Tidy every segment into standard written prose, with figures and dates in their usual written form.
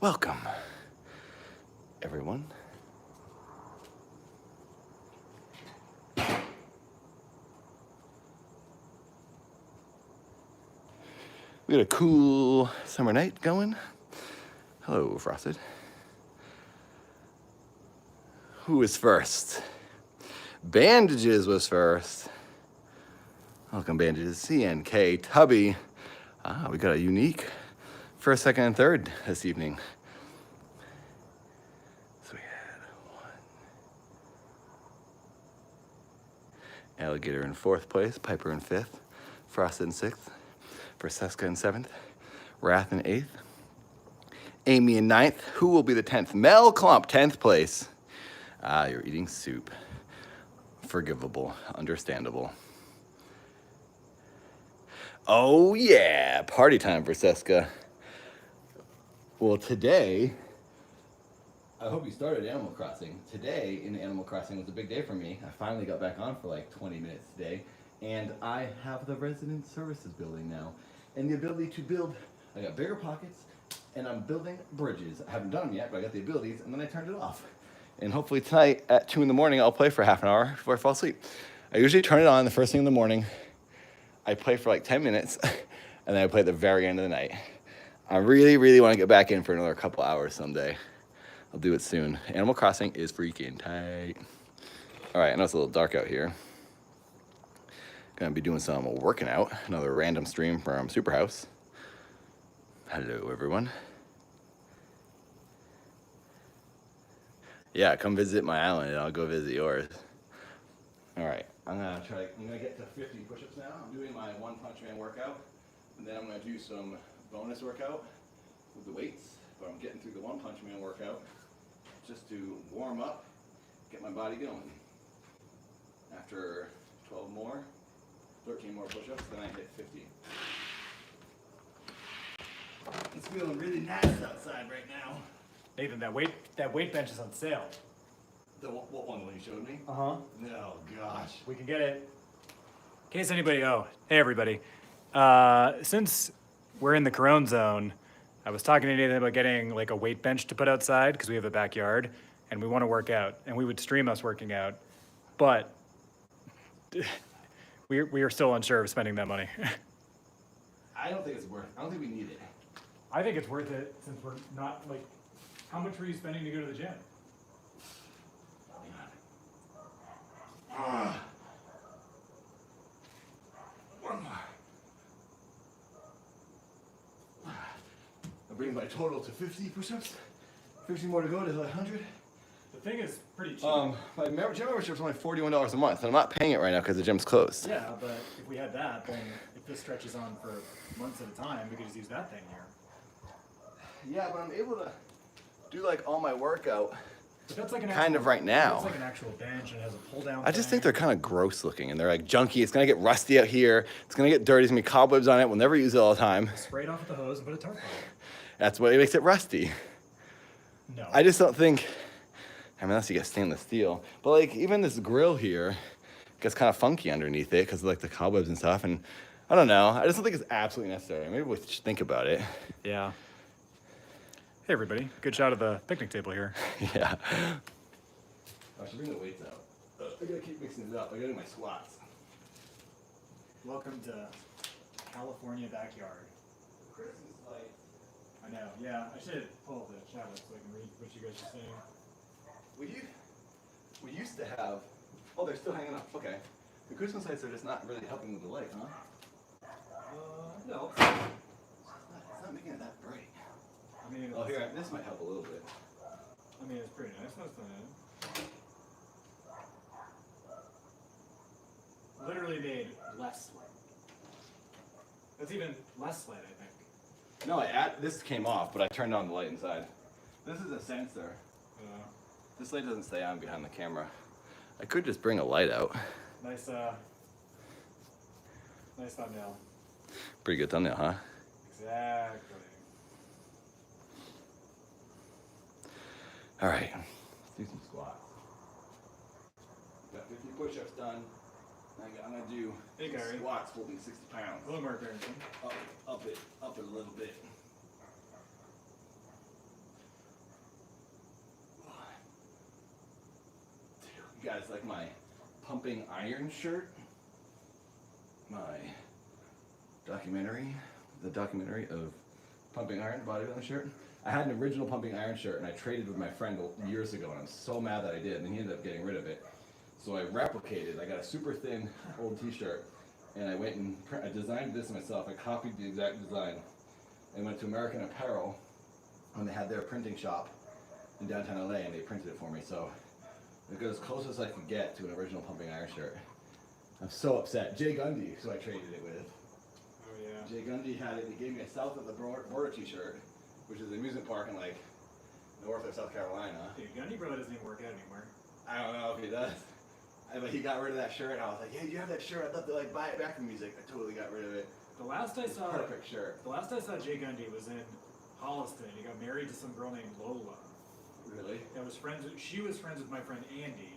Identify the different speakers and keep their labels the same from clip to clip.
Speaker 1: Welcome, everyone. We got a cool summer night going. Hello, Frosted. Who was first? Bandages was first. Welcome, Bandages. CNK, Tubby. We got a unique first, second, and third this evening. So we had one. Alligator in fourth place, Piper in fifth, Frosted in sixth, Francesca in seventh, Wrath in eighth, Amy in ninth. Who will be the 10th? Mel Klump, 10th place. You're eating soup. Forgivable, understandable. Oh yeah, party time, Francesca. Well, today, I hope you started Animal Crossing. Today in Animal Crossing was a big day for me. I finally got back on for like 20 minutes today, and I have the resident services building now, and the ability to build. I got bigger pockets, and I'm building bridges. I haven't done them yet, but I got the abilities, and then I turned it off. And hopefully tonight at 2 in the morning, I'll play for half an hour before I fall asleep. I usually turn it on the first thing in the morning. I play for like 10 minutes, and then I play at the very end of the night. I really, really want to get back in for another couple hours someday. I'll do it soon. Animal Crossing is freaking tight. All right, I know it's a little dark out here. Gonna be doing some working out. Another random stream from Superhouse. Hello, everyone. Yeah, come visit my island and I'll go visit yours. All right, I'm gonna get to 50 push-ups now. I'm doing my One Punch Man workout, and then I'm gonna do some bonus workout with the weights, but I'm getting through the One Punch Man workout just to warm up, get my body going. After 12 more, 13 more push-ups, then I hit 50. It's feeling really nice outside right now.
Speaker 2: Nathan, that weight bench is on sale.
Speaker 1: What one you showed me?
Speaker 2: Uh-huh.
Speaker 1: No, gosh.
Speaker 2: We can get it. In case anybody, hey everybody. Since we're in the Corona zone, I was talking to Nathan about getting like a weight bench to put outside because we have a backyard and we want to work out, and we would stream us working out, but we are still unsure of spending that money.
Speaker 1: I don't think we need it.
Speaker 2: I think it's worth it since we're not like, how much were you spending to go to the gym?
Speaker 1: One more. That brings my total to 50 push-ups. 50 more to go to 100.
Speaker 2: The thing is pretty cheap.
Speaker 1: My gym membership is only $41 a month, and I'm not paying it right now because the gym's closed.
Speaker 2: Yeah, but if we had that, then if this stretches on for months at a time, we could just use that thing here.
Speaker 1: Yeah, but I'm able to do like all my workout.
Speaker 2: But that's like an
Speaker 1: kind of right now.
Speaker 2: It's like an actual bench and has a pull down.
Speaker 1: I just think they're kind of gross looking, and they're like junky. It's gonna get rusty out here. It's gonna get dirty. There's gonna be cobwebs on it. We'll never use it all the time.
Speaker 2: Spray it off with the hose and put a tarp on it.
Speaker 1: That's what makes it rusty.
Speaker 2: No.
Speaker 1: I just don't think. I mean, unless you get stainless steel, but like even this grill here gets kind of funky underneath it because of like the cobwebs and stuff. And I don't know. I just don't think it's absolutely necessary. Maybe we should think about it.
Speaker 2: Yeah. Hey everybody, good shot of the picnic table here.
Speaker 1: Yeah. I should bring the weights out. I gotta keep mixing it up. I gotta do my squats.
Speaker 2: Welcome to California backyard.
Speaker 1: Christmas lights.
Speaker 2: I know, yeah, I should pull up the chat so I can read what you guys are saying.
Speaker 1: We used to have, oh, they're still hanging up, okay. The Christmas lights are just not really helping with the light, huh?
Speaker 2: No.
Speaker 1: It's not making it that bright.
Speaker 2: I mean,
Speaker 1: Oh, here, this might help a little bit.
Speaker 2: I mean, it's pretty nice. That's not bad. Literally made less light. That's even less light, I think.
Speaker 1: No, this came off, but I turned on the light inside. This is a sensor. This light doesn't stay on behind the camera. I could just bring a light out.
Speaker 2: Nice thumbnail.
Speaker 1: Pretty good thumbnail, huh?
Speaker 2: Exactly.
Speaker 1: All right, let's do some squats. Got 50 push-ups done. I'm gonna do squats holding 60 pounds.
Speaker 2: A little more encouraging.
Speaker 1: Up it a little bit. guys like my pumping iron shirt. My documentary, the documentary of pumping iron, bodybuilding shirt. I had an original pumping iron shirt and I traded with my friend years ago and I'm so mad that I did and he ended up getting rid of it. So I replicated, I got a super thin old t-shirt and I went and I designed this myself. I copied the exact design and went to American Apparel and they had their printing shop in downtown LA and they printed it for me. So it got as close as I could get to an original pumping iron shirt. I'm so upset. Jay Gundy, who I traded it with.
Speaker 2: Oh yeah.
Speaker 1: Jay Gundy had it. He gave me a South of the Border t-shirt, which is an amusement park in like north of South Carolina.
Speaker 2: Dude, Gundy probably doesn't even work out anymore.
Speaker 1: I don't know if he does. But he got rid of that shirt. And I was like, hey, you have that shirt? I'd love to like buy it back from music. I totally got rid of it.
Speaker 2: The last I saw,
Speaker 1: Perfect shirt.
Speaker 2: The last I saw Jay Gundy was in Holliston. He got married to some girl named Lola.
Speaker 1: Really?
Speaker 2: That was she was friends with my friend Andy.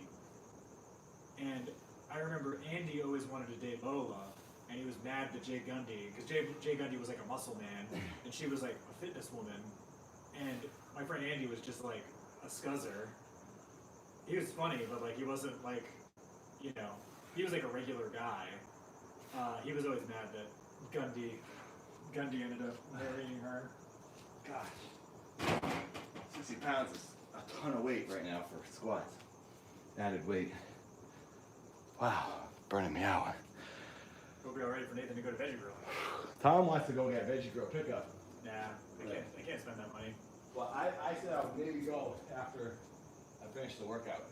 Speaker 2: And I remember Andy always wanted to date Lola, and he was mad that Jay Gundy, because Jay Gundy was like a muscle man, and she was like a fitness woman. And my friend Andy was just like a scuzzer. He was funny, but like he wasn't like, you know, he was like a regular guy. He was always mad that Gundy ended up marrying her.
Speaker 1: Gosh. 60 pounds is a ton of weight right now for squats. Added weight. Wow, burning me out.
Speaker 2: We'll be all ready for Nathan to go to Veggie Grill.
Speaker 1: Tom wants to go get Veggie Grill pickup.
Speaker 2: Nah, I can't spend that money.
Speaker 1: Well, I said I would maybe go after I finish the workout.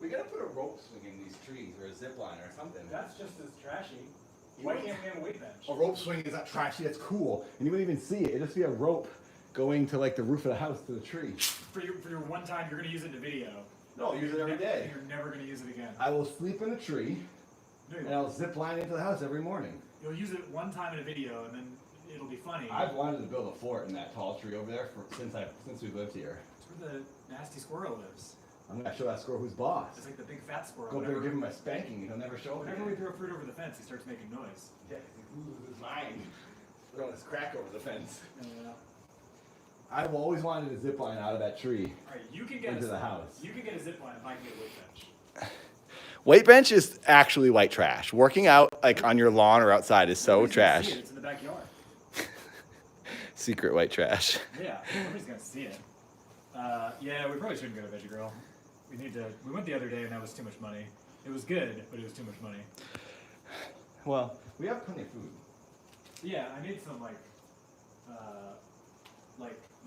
Speaker 1: We gotta put a rope swing in these trees or a zip line or something.
Speaker 2: That's just as trashy. Why can't we have a weight bench?
Speaker 1: A rope swing is not trashy, it's cool. And you wouldn't even see it. It'd just be a rope going to like the roof of the house to the tree.
Speaker 2: For your one time, you're gonna use it in a video.
Speaker 1: No, I'll use it every day.
Speaker 2: You're never gonna use it again.
Speaker 1: I will sleep in a tree and I'll zip line into the house every morning.
Speaker 2: You'll use it one time in a video and then it'll be funny.
Speaker 1: I've wanted to build a fort in that tall tree over there since we've lived here.
Speaker 2: It's where the nasty squirrel lives.
Speaker 1: I'm gonna show that squirrel who's boss.
Speaker 2: It's like the big fat squirrel.
Speaker 1: Go there, give him a spanking, and he'll never show up.
Speaker 2: Whenever we throw fruit over the fence, he starts making noise.
Speaker 1: Yeah, he loses his mind. Throwing his crack over the fence.
Speaker 2: Yeah.
Speaker 1: I've always wanted a zip line out of that tree.
Speaker 2: All right, you can get
Speaker 1: into the house.
Speaker 2: You can get a zip line if I can get a weight bench.
Speaker 1: Weight bench is actually white trash. Working out like on your lawn or outside is so
Speaker 2: Nobody's gonna
Speaker 1: trash.
Speaker 2: see it. It's in the backyard.
Speaker 1: Secret white trash.
Speaker 2: Yeah, nobody's gonna see it. Yeah, we probably shouldn't go to Veggie Grill. We went the other day and that was too much money. It was good, but it was too much money.
Speaker 1: Well, we have plenty of food.
Speaker 2: Yeah, I made some like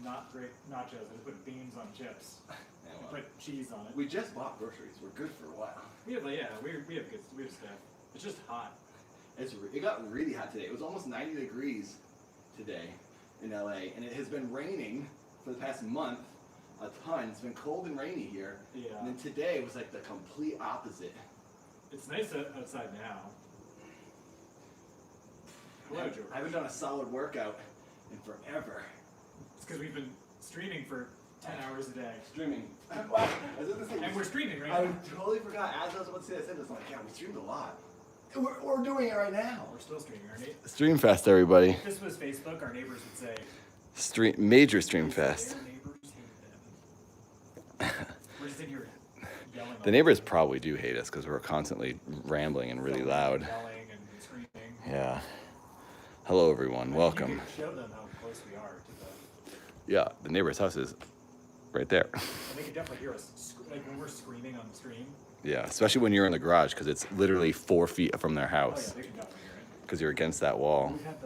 Speaker 2: not great nachos. I just put beans on chips.
Speaker 1: Yeah,
Speaker 2: I
Speaker 1: well,
Speaker 2: put cheese on it.
Speaker 1: we just bought groceries. We're good for a while.
Speaker 2: We have stuff. It's just hot.
Speaker 1: It got really hot today. It was almost 90 degrees today in LA, and it has been raining for the past month a ton. It's been cold and rainy here.
Speaker 2: Yeah.
Speaker 1: And then today was like the complete opposite.
Speaker 2: It's nice outside now. Hello, George.
Speaker 1: I haven't done a solid workout in forever.
Speaker 2: It's because we've been streaming for 10 hours a day.
Speaker 1: Streaming. Wow.
Speaker 2: And we're streaming right
Speaker 1: I
Speaker 2: now.
Speaker 1: totally forgot. As I was about to say, I said this. I'm like, yeah, we streamed a lot. We're doing it right now.
Speaker 2: We're still streaming, aren't we?
Speaker 1: Streamfest, everybody.
Speaker 2: If this was Facebook, our neighbors would say,
Speaker 1: Major Streamfest.
Speaker 2: their neighbors hate them. We're just in here yelling.
Speaker 1: The neighbors probably do hate us because we're constantly rambling and really loud.
Speaker 2: Yelling and screaming.
Speaker 1: Yeah. Hello, everyone. Welcome.
Speaker 2: You can show them how close we are to the...
Speaker 1: Yeah, the neighbor's house is right there.
Speaker 2: And they can definitely hear us, like when we're screaming on the stream.
Speaker 1: Yeah, especially when you're in the garage because it's literally 4 feet from their
Speaker 2: Oh yeah,
Speaker 1: house
Speaker 2: they can definitely hear it.
Speaker 1: because you're against that wall.
Speaker 2: We've had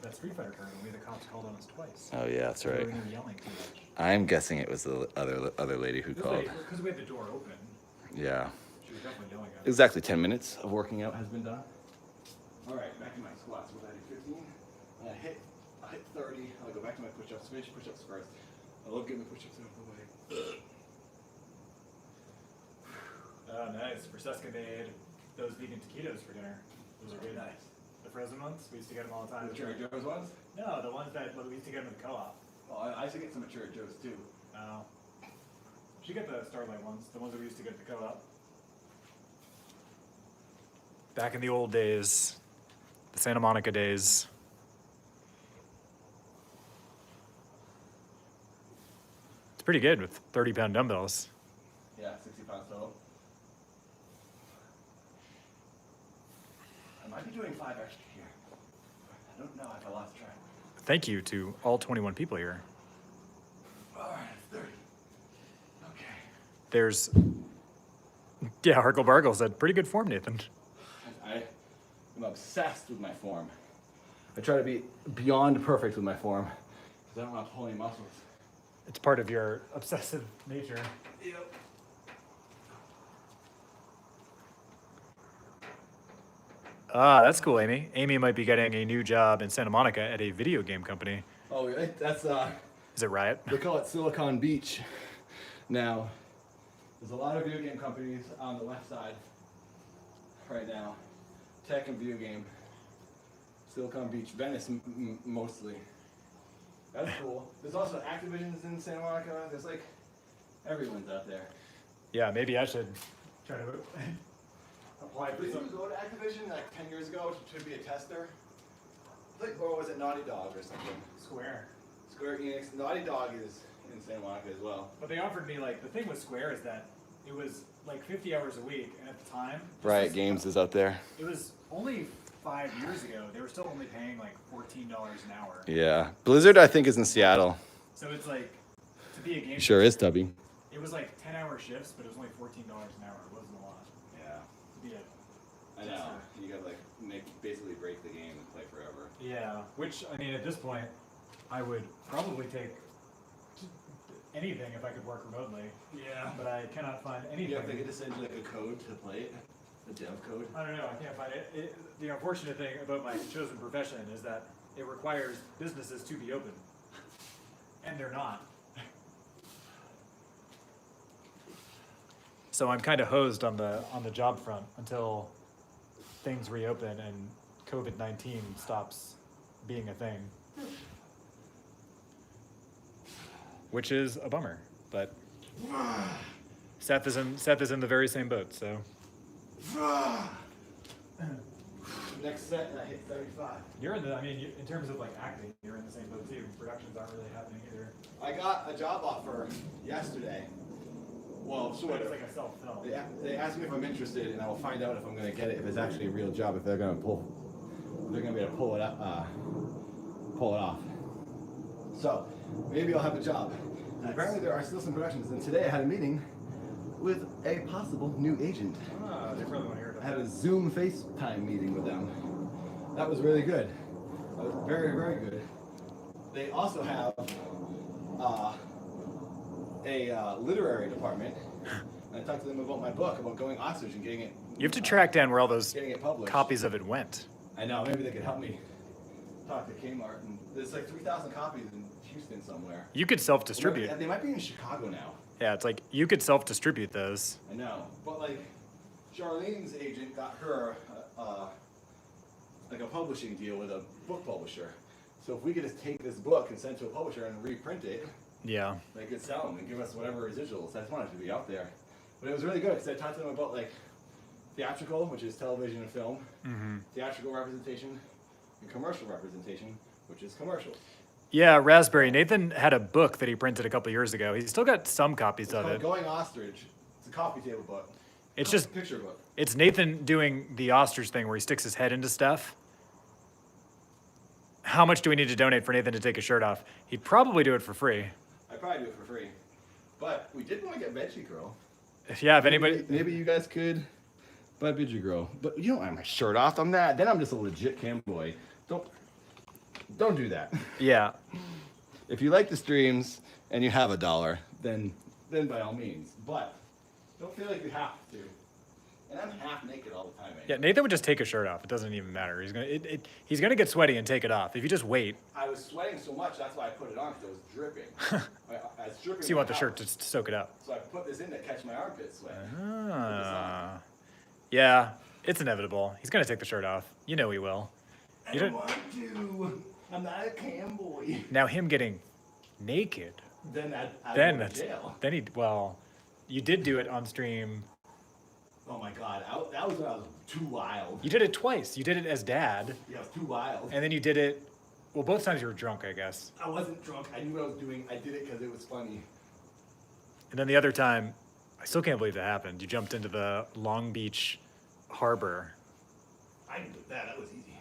Speaker 2: that Street Fighter tournament, the cops called on us twice.
Speaker 1: Oh yeah, that's right.
Speaker 2: We were yelling too much.
Speaker 1: I'm guessing it was the other lady who called.
Speaker 2: Because we had the door open.
Speaker 1: Yeah.
Speaker 2: She was definitely yelling at us.
Speaker 1: Exactly 10 minutes of working out has been done. All right, back to my squats. What did I do? 15. I hit 30. I'll go back to my push-ups. Finish push-ups first. I love getting the push-ups out of the way.
Speaker 2: Oh, nice. Francesca made those vegan taquitos for dinner. Those are good.
Speaker 1: Nice.
Speaker 2: The frozen ones, we used to get them all the time.
Speaker 1: The Trader Joe's ones?
Speaker 2: No, the ones that we used to get them at the co-op.
Speaker 1: Oh, I used to get some at Trader Joe's too.
Speaker 2: Oh. She got the Starlight ones, the ones that we used to get at the co-op. Back in the old days, the Santa Monica days. It's pretty good with 30-pound dumbbells.
Speaker 1: Yeah, 60 pounds total. Might be doing 5 extra here. I don't know if I lost track.
Speaker 2: Thank you to all 21 people here.
Speaker 1: All right, 30. Okay.
Speaker 2: There's, yeah, Harkle Barkle said, pretty good form, Nathan.
Speaker 1: I am obsessed with my form. I try to be beyond perfect with my form because I don't want to pull any muscles.
Speaker 2: It's part of your obsessive nature.
Speaker 1: Yep.
Speaker 2: Ah, that's cool, Amy. Amy might be getting a new job in Santa Monica at a video game company.
Speaker 1: Oh, really? That's
Speaker 2: Is it Riot?
Speaker 1: they call it Silicon Beach. Now, there's a lot of video game companies on the west side right now. Tech and video game. Silicon Beach, Venice mostly. That's cool. There's also Activision's in Santa Monica. There's like, everyone's out there.
Speaker 2: Yeah, maybe I should try to apply for
Speaker 1: Did
Speaker 2: some.
Speaker 1: you go to Activision like 10 years ago to be a tester? Like, or was it Naughty Dog or something?
Speaker 2: Square.
Speaker 1: Square Enix. Naughty Dog is in Santa Monica as well.
Speaker 2: But they offered me, like, the thing with Square is that it was like 50 hours a week, and at the time,
Speaker 1: Riot Games is out there.
Speaker 2: it was only 5 years ago. They were still only paying like $14 an hour.
Speaker 1: Yeah. Blizzard, I think, is in Seattle.
Speaker 2: So it's like, to be a game
Speaker 1: Sure is, Tubby.
Speaker 2: it was like 10-hour shifts, but it was only $14 an hour. It wasn't a lot.
Speaker 1: Yeah.
Speaker 2: To be a
Speaker 1: I know. You gotta like basically break the game and play forever.
Speaker 2: Yeah, which, I mean, at this point, I would probably take anything if I could work remotely.
Speaker 1: Yeah.
Speaker 2: But I cannot find anything.
Speaker 1: Yeah, if they could just send you like a code to play it, a dev code.
Speaker 2: I don't know, I can't find it. The unfortunate thing about my chosen profession is that it requires businesses to be open. And they're not. So I'm kind of hosed on the job front until things reopen and COVID-19 stops being a thing. Which is a bummer, but Seth is in the very same boat, so.
Speaker 1: Next set, and I hit 35.
Speaker 2: You're in the, I mean, in terms of like acting, you're in the same boat too. Productions aren't really happening either.
Speaker 1: I got a job offer yesterday. Well, sort
Speaker 2: It's
Speaker 1: of.
Speaker 2: like a self-film.
Speaker 1: They asked me if I'm interested, and I will find out if I'm going to get it, if it's actually a real job, if they're going to be able to pull it up, pull it off. So maybe I'll have a job. And apparently there are still some productions, and today I had a meeting with a possible new agent.
Speaker 2: Ah, they probably want to hear
Speaker 1: I
Speaker 2: about
Speaker 1: had
Speaker 2: that.
Speaker 1: a Zoom FaceTime meeting with them. That was really good. That was very, very good. They also have a literary department. And I talked to them about my book, about going ostrich and getting it.
Speaker 2: You have to track down where all those
Speaker 1: Getting it published.
Speaker 2: copies of it went.
Speaker 1: I know. Maybe they could help me talk to Kmart. And there's like 3,000 copies in Houston somewhere.
Speaker 2: You could self-distribute.
Speaker 1: They might be in Chicago now.
Speaker 2: Yeah, it's like you could self-distribute those.
Speaker 1: I know, but like Charlene's agent got her like a publishing deal with a book publisher. So if we could just take this book and send it to a publisher and reprint it,
Speaker 2: Yeah.
Speaker 1: they could sell them and give us whatever residuals. I just wanted it to be out there. But it was really good because I talked to them about like theatrical, which is television and film, theatrical representation, and commercial representation, which is commercials.
Speaker 2: Yeah, Raspberry. Nathan had a book that he printed a couple years ago. He's still got some copies
Speaker 1: It's
Speaker 2: of
Speaker 1: called
Speaker 2: it.
Speaker 1: Going Ostrich. It's a coffee table book.
Speaker 2: It's just,
Speaker 1: Picture book.
Speaker 2: it's Nathan doing the ostrich thing where he sticks his head into stuff. How much do we need to donate for Nathan to take his shirt off? He'd probably do it for free.
Speaker 1: I'd probably do it for free. But we did want to get Veggie Girl.
Speaker 2: Yeah, if anybody,
Speaker 1: Maybe you guys could buy Veggie Girl. But you don't have my shirt off. I'm that. Then I'm just a legit cam boy. Don't do that.
Speaker 2: yeah.
Speaker 1: If you like the streams and you have $1, then by all means. But don't feel like you have to. And I'm half naked all the time.
Speaker 2: Yeah, Nathan would just take his shirt off. It doesn't even matter. He's gonna get sweaty and take it off. If you just wait,
Speaker 1: I was sweating so much, that's why I put it on, because it was dripping. I was dripping.
Speaker 2: so you want the
Speaker 1: my
Speaker 2: shirt
Speaker 1: house.
Speaker 2: to soak it up.
Speaker 1: So I put this in to catch my armpit sweat.
Speaker 2: Ah. Yeah, it's inevitable. He's gonna take the shirt off. You know he will.
Speaker 1: I
Speaker 2: You
Speaker 1: don't
Speaker 2: don't.
Speaker 1: want to. I'm not a cam boy.
Speaker 2: Now him getting naked.
Speaker 1: Then I'd
Speaker 2: Then
Speaker 1: go to
Speaker 2: that's
Speaker 1: jail.
Speaker 2: then he well, you did do it on stream.
Speaker 1: Oh my god, that was when I was too wild.
Speaker 2: You did it twice. You did it as dad,
Speaker 1: Yeah, I was too wild.
Speaker 2: and then you did it. Well, both times you were drunk, I guess.
Speaker 1: I wasn't drunk. I knew what I was doing. I did it because it was funny.
Speaker 2: And then the other time, I still can't believe that happened. You jumped into the Long Beach harbor.
Speaker 1: I I can do that. That was easy.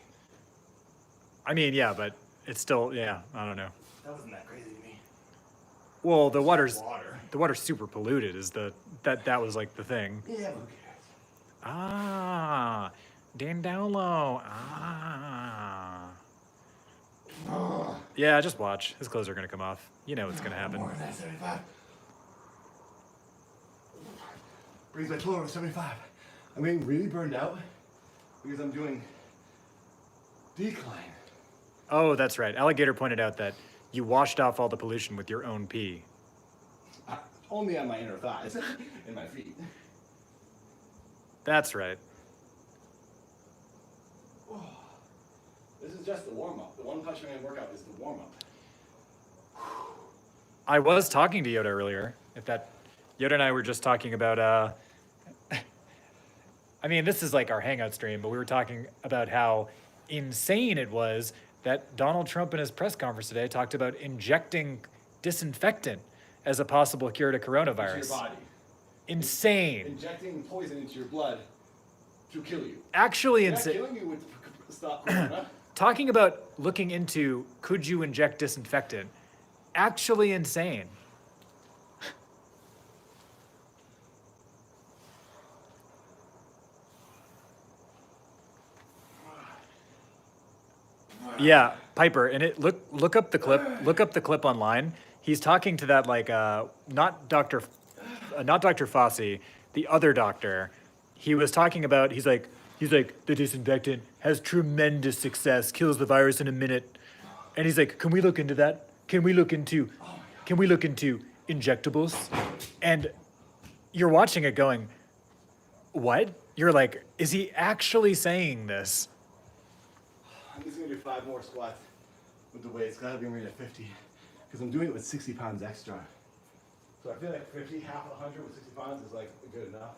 Speaker 2: I mean, yeah, but it's still, yeah, I don't know.
Speaker 1: That wasn't that crazy to me.
Speaker 2: Well, the
Speaker 1: Water.
Speaker 2: water's super polluted. Is that was like the thing?
Speaker 1: Yeah, but who cares?
Speaker 2: Ah, Dandolo. Ah. Yeah, just watch. His clothes are gonna come off. You know what's gonna happen.
Speaker 1: More than 75. Brings my total to 75. I'm getting really burned out because I'm doing decline.
Speaker 2: Oh, that's right. Alligator pointed out that you washed off all the pollution with your own pee.
Speaker 1: Only on my inner thighs and my feet.
Speaker 2: That's right.
Speaker 1: Oh, this is just the warm-up. The One Punch Man workout is the warm-up.
Speaker 2: I was talking to Yoda earlier. Yoda and I were just talking about, I mean, this is like our hangout stream, but we were talking about how insane it was that Donald Trump in his press conference today talked about injecting disinfectant as a possible cure to coronavirus.
Speaker 1: Into your body.
Speaker 2: Insane.
Speaker 1: Injecting poison into your blood to kill you.
Speaker 2: Actually
Speaker 1: Not
Speaker 2: insane.
Speaker 1: killing you would stop corona.
Speaker 2: Talking about looking into could you inject disinfectant? Actually insane. Yeah, Piper, and look up the clip online. He's talking to that like not Dr. Fossey, the other doctor. He was talking about he's like the disinfectant has tremendous success, kills the virus in a minute. And he's like, "Can we look into that? Can we look into injectables?" And you're watching it going, "What?" You're like, "Is he actually saying this?"
Speaker 1: I'm just gonna do 5 more squats with the weights. Gotta be at 50 because I'm doing it with 60 pounds extra. So I feel like 50, half 100 with 60 pounds is like good enough.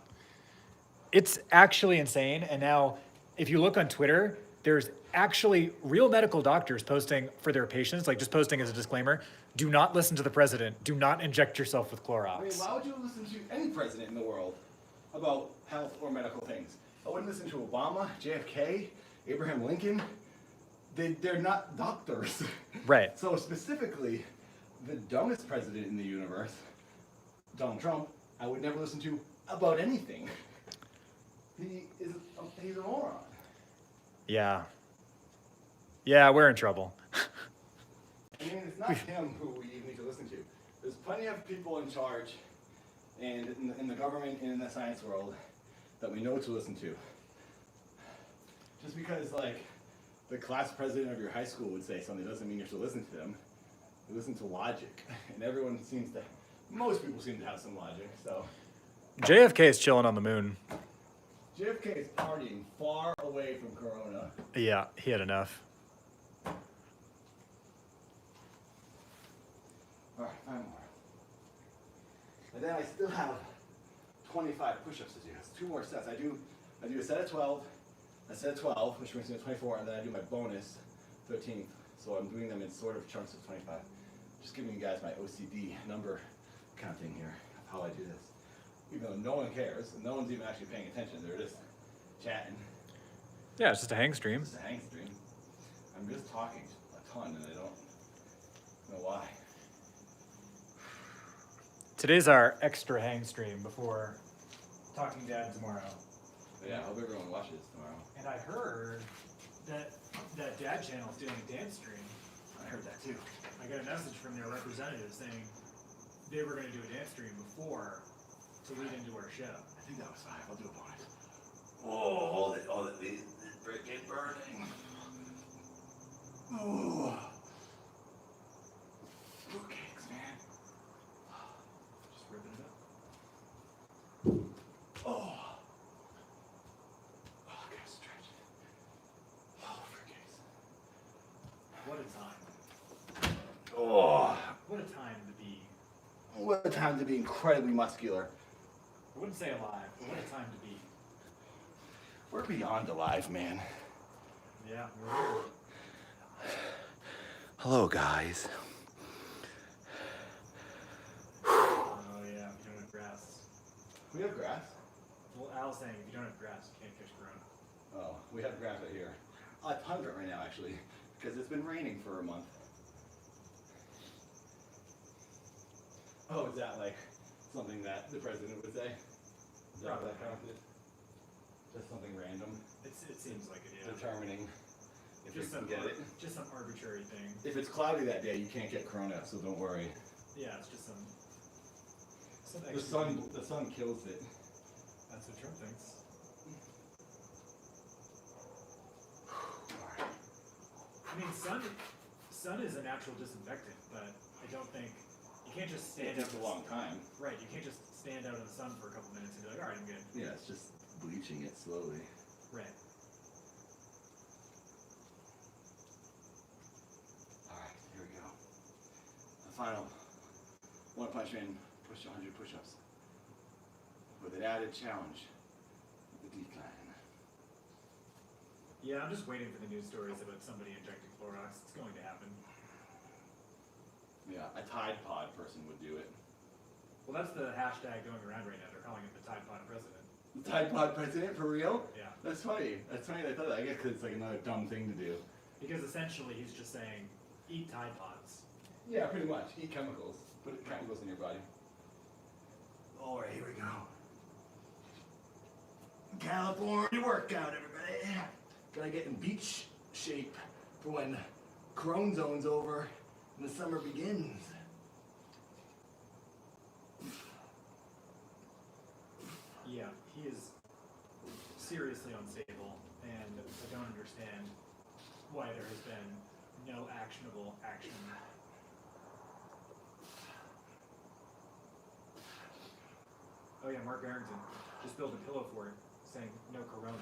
Speaker 2: It's actually insane. And now, if you look on Twitter, there's actually real medical doctors posting for their patients, like just posting as a disclaimer, do not listen to the president. Do not inject yourself with Clorox.
Speaker 1: I mean, why would you listen to any president in the world about health or medical things? I wouldn't listen to Obama, JFK, Abraham Lincoln. They're not doctors.
Speaker 2: Right.
Speaker 1: So specifically, the dumbest president in the universe, Donald Trump, I would never listen to about anything. He's a moron.
Speaker 2: Yeah. Yeah, we're in trouble.
Speaker 1: I mean, it's not him who we even need to listen to. There's plenty of people in charge and in the government and in the science world that we know to listen to. Just because, like, the class president of your high school would say something doesn't mean you have to listen to them. You listen to logic. And most people seem to have some logic, so.
Speaker 2: JFK is chilling on the moon.
Speaker 1: JFK is partying far away from Corona.
Speaker 2: Yeah, he had enough.
Speaker 1: All right, 5 more. And then I still have 25 push-ups to do. It's 2 more sets. I do a set of 12, which brings me to 24, and then I do my bonus 13th. So I'm doing them in sort of chunks of 25. Just giving you guys my OCD number counting here of how I do this. Even though no one cares, no one's even actually paying attention. They're just chatting.
Speaker 2: Yeah, it's just a hang stream.
Speaker 1: It's just a hang stream. I'm just talking a ton, and I don't know why.
Speaker 2: Today's our extra hang stream before Talking Dad tomorrow.
Speaker 1: But yeah, I hope everyone watches tomorrow.
Speaker 2: And I heard that Dad channel is doing a dance stream.
Speaker 1: I heard that too.
Speaker 2: I got a message from their representative saying they were going to do a dance stream before to lead into our show.
Speaker 1: I think that was 5. I'll do a bonus. Oh, the brick is burning. Oh. Fruitcakes, man. Just ripping it up. Oh. Oh, I gotta stretch. Oh, fruitcakes.
Speaker 2: What a time.
Speaker 1: Oh.
Speaker 2: What a time to be.
Speaker 1: What a time to be incredibly muscular.
Speaker 2: I wouldn't say alive, but what a time to be.
Speaker 1: We're beyond alive, man.
Speaker 2: Yeah, we're here.
Speaker 1: Hello, guys.
Speaker 2: Oh yeah, if you don't have grass.
Speaker 1: We have grass.
Speaker 2: Well, Al's saying if you don't have grass, you can't catch corona.
Speaker 1: Oh, we have grass right here. A ton of it right now, actually, because it's been raining for a month. Oh, is that like something that the president would say? Is that
Speaker 2: Probably.
Speaker 1: what that counted? Just something random,
Speaker 2: It seems like it, yeah.
Speaker 1: determining if you
Speaker 2: Just
Speaker 1: can
Speaker 2: some
Speaker 1: get it.
Speaker 2: just some arbitrary thing.
Speaker 1: If it's cloudy that day, you can't get corona, so don't worry.
Speaker 2: Yeah, it's just some
Speaker 1: The
Speaker 2: extra.
Speaker 1: sun kills it.
Speaker 2: That's what Trump thinks. I mean, sun is a natural disinfectant, but I don't think you can't just
Speaker 1: It
Speaker 2: stand out.
Speaker 1: takes a long time.
Speaker 2: Right, you can't just stand out in the sun for a couple minutes and be like, all right, I'm good.
Speaker 1: Yeah, it's just bleaching it slowly.
Speaker 2: Right.
Speaker 1: Alright, here we go. The final One Punch Man push 100 push-ups with an added challenge, the decline.
Speaker 2: Yeah, I'm just waiting for the news stories about somebody injecting Clorox. It's going to happen.
Speaker 1: Yeah, a Tide Pod person would do it.
Speaker 2: Well, that's the hashtag going around right now. They're calling it the Tide Pod President.
Speaker 1: The Tide Pod president, for real?
Speaker 2: Yeah.
Speaker 1: That's funny. That's funny. I thought that. I guess because it's like another dumb thing to do.
Speaker 2: Because essentially he's just saying, eat Tide Pods.
Speaker 1: Yeah, pretty much. Eat chemicals. Put chemicals in your body. All right, here we go. California workout, everybody. Gotta get in beach shape for when Crone Zone's over and the summer begins.
Speaker 2: Yeah, he is seriously unstable, and I don't understand why there has been no actionable action. Oh yeah, Mark Barrington just built a pillow fort saying no corona.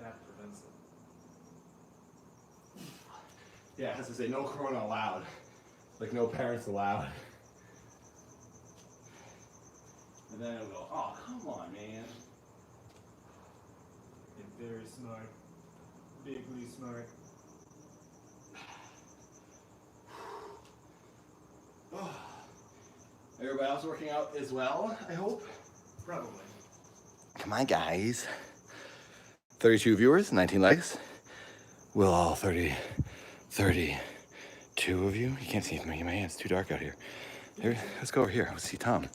Speaker 2: That prevents it.
Speaker 1: Yeah, it has to say no corona allowed. Like no parents allowed. And then it'll go, oh, come on, man.
Speaker 2: You're very smart. Bigly smart.
Speaker 1: Everybody else working out as well, I hope?
Speaker 2: Probably.
Speaker 1: Come on, guys. 32 viewers, 19 likes. Will all 32 of you? You can't see me, man. It's too dark out here. There, let's go over here. Let's see Tom.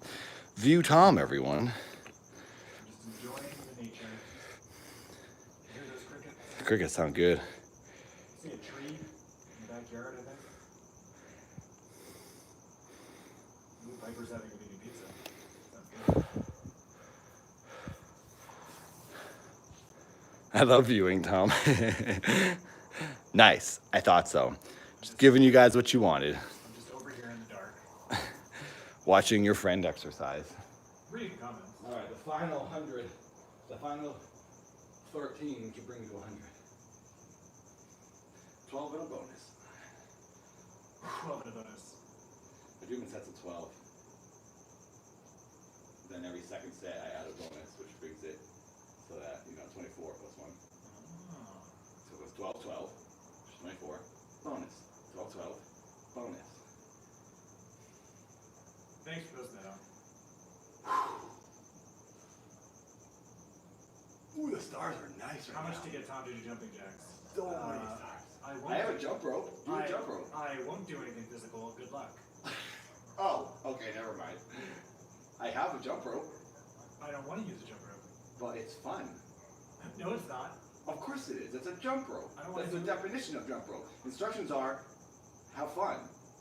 Speaker 1: View Tom, everyone.
Speaker 2: Just enjoying the nature. Hear those crickets?
Speaker 1: Crickets sound good.
Speaker 2: See a tree in the backyard, I think. Ooh, Piper's having a vegan pizza. Sounds good.
Speaker 1: I love viewing, Tom. Nice. I thought so. Just giving you guys what you wanted.
Speaker 2: I'm just over here in the dark.
Speaker 1: Watching your friend exercise.
Speaker 2: Reading comments.
Speaker 1: All right, the final 100, the final 13 to bring you to 100. 12 and a bonus.
Speaker 2: 12 and a bonus.
Speaker 1: I do in sets of 12. Then every second set I add a bonus, which brings it so that, 24 plus 1.
Speaker 2: Oh.
Speaker 1: So it goes 12, 12, which is 24, bonus. 12, 12, bonus.
Speaker 2: Thanks for posting that out.
Speaker 1: Ooh, the stars are nice right
Speaker 2: How
Speaker 1: now.
Speaker 2: much to get Tom to do jumping jacks?
Speaker 1: So many stars.
Speaker 2: I
Speaker 1: I have a jump rope. Do a jump rope.
Speaker 2: I won't do anything physical. Good luck.
Speaker 1: Oh, okay, never mind. I have a jump rope,
Speaker 2: I don't want to use a jump rope.
Speaker 1: but it's fun.
Speaker 2: No, it's not.
Speaker 1: Of course it is. It's a jump rope.
Speaker 2: I don't want
Speaker 1: That's the
Speaker 2: to-
Speaker 1: definition of jump rope. Instructions are, have fun.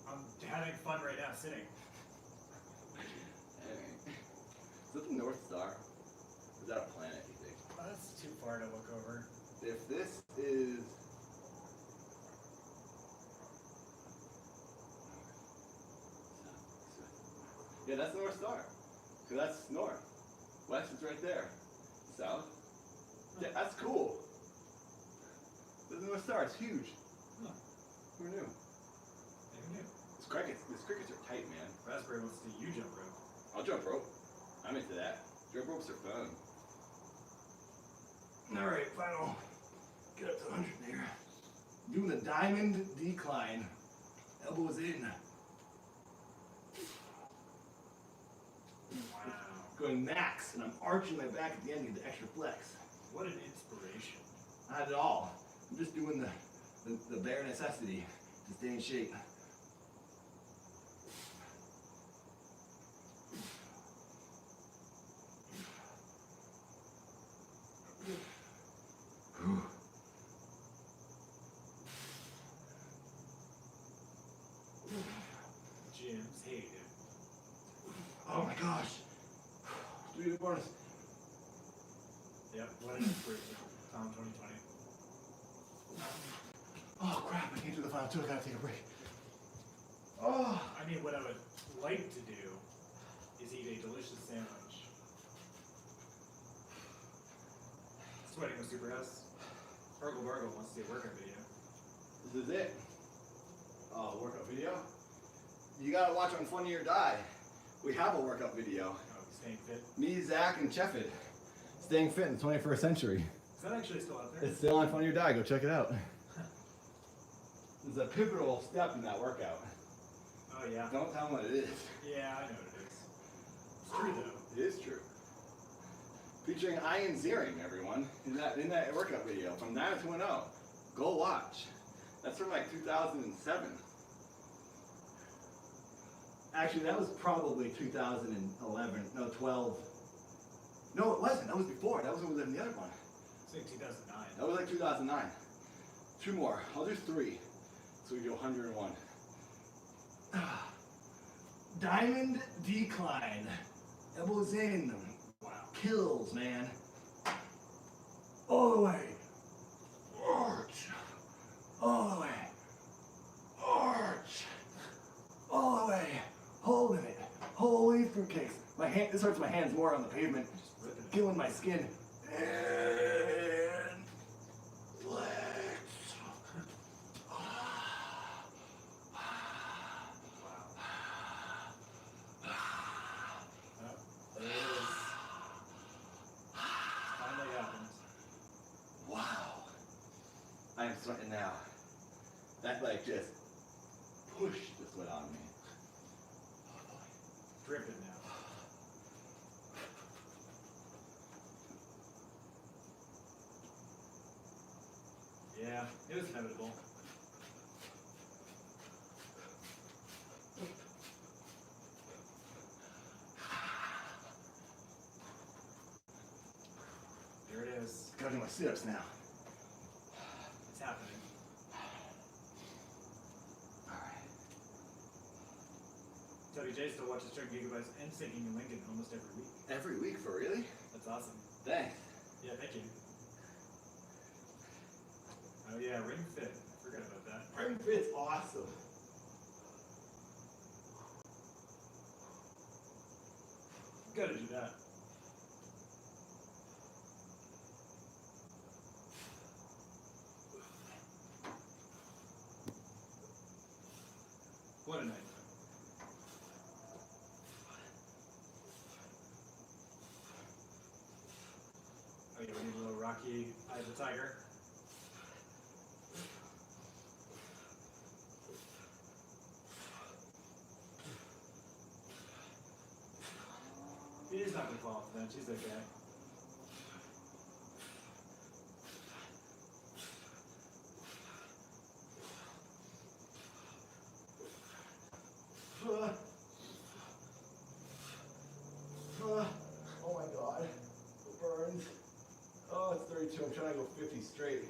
Speaker 2: I'm having fun right now sitting.
Speaker 1: Is that the North Star? Is that a planet, you think?
Speaker 2: Oh, that's too far to look over.
Speaker 1: If this is... Yeah, that's the North Star. Because that's north. West is right there. South. Yeah, that's cool. There's the North Star. It's huge.
Speaker 2: Huh.
Speaker 1: Who knew?
Speaker 2: Never knew.
Speaker 1: These crickets are tight, man.
Speaker 2: Raspberry wants to do you jump rope.
Speaker 1: I'll jump rope. I'm into that. Jump ropes are fun. Alright, final. Get up to 100 there. Doing the diamond decline. Elbows in.
Speaker 2: Wow.
Speaker 1: going max, and I'm arching my back at the end to get the extra flex.
Speaker 2: What an inspiration.
Speaker 1: Not at all. I'm just doing the bare necessity to stay in shape.
Speaker 2: Gyms hate it.
Speaker 1: Oh my gosh. Do the bonus.
Speaker 2: Yep, what an inspiration. Tom 2020.
Speaker 1: Oh crap, I can't do the final two, I gotta take a break. Oh.
Speaker 2: I mean, what I would like to do is eat a delicious sandwich. Sweating with Superhouse. Argle Bargle wants to see a workout video.
Speaker 1: This is it. Oh, workout video? You gotta watch on Funny or Die. We have a workout video.
Speaker 2: Oh, staying fit.
Speaker 1: Me, Zach, and Cheffit. Staying fit in the 21st century.
Speaker 2: Is that actually still out there?
Speaker 1: It's still on Funny or Die, go check it out. There's a pivotal step in that workout.
Speaker 2: Oh, yeah.
Speaker 1: Don't tell them what it is.
Speaker 2: Yeah, I know what it is. It's true, though.
Speaker 1: It is true. Featuring Ian Ziering, everyone, in that workout video from 90210. Go watch. That's from like 2007. Actually, that was probably 2011. No, 12. No, it wasn't. That was before. That was when we lived in the other one.
Speaker 2: It's like 2009.
Speaker 1: That was like 2009. Two more. I'll do three. So we do 101. Diamond decline. Elbows in. Wow. Kills, man. All the way. Arch. All the way. Arch. All the way. Holding it. Holy fruitcakes. My hand, this hurts my hands more on the pavement. Killing my skin. And flex.
Speaker 2: There it is. Finally happened.
Speaker 1: Wow. I am sweating now. That like just pushed the sweat on me.
Speaker 2: Dripping now. Yeah, it was inevitable. There it is.
Speaker 1: Gotta do my sit-ups now.
Speaker 2: It's happening.
Speaker 1: Alright.
Speaker 2: Tony J still watches Chuck Gigabytes and Sinking in Lincoln almost every week.
Speaker 1: Every week for really?
Speaker 2: That's awesome.
Speaker 1: Thanks.
Speaker 2: Yeah, thank you. Oh yeah, Ring Fit. Forgot about that.
Speaker 1: Ring Fit's awesome.
Speaker 2: Gotta do that. What a night. Oh yeah, we need a little Rocky Eye of the Tiger. He's not gonna fall off the bench, he's okay.
Speaker 1: Oh my god. It burns. Oh, it's 32. I'm trying to go 50 straight.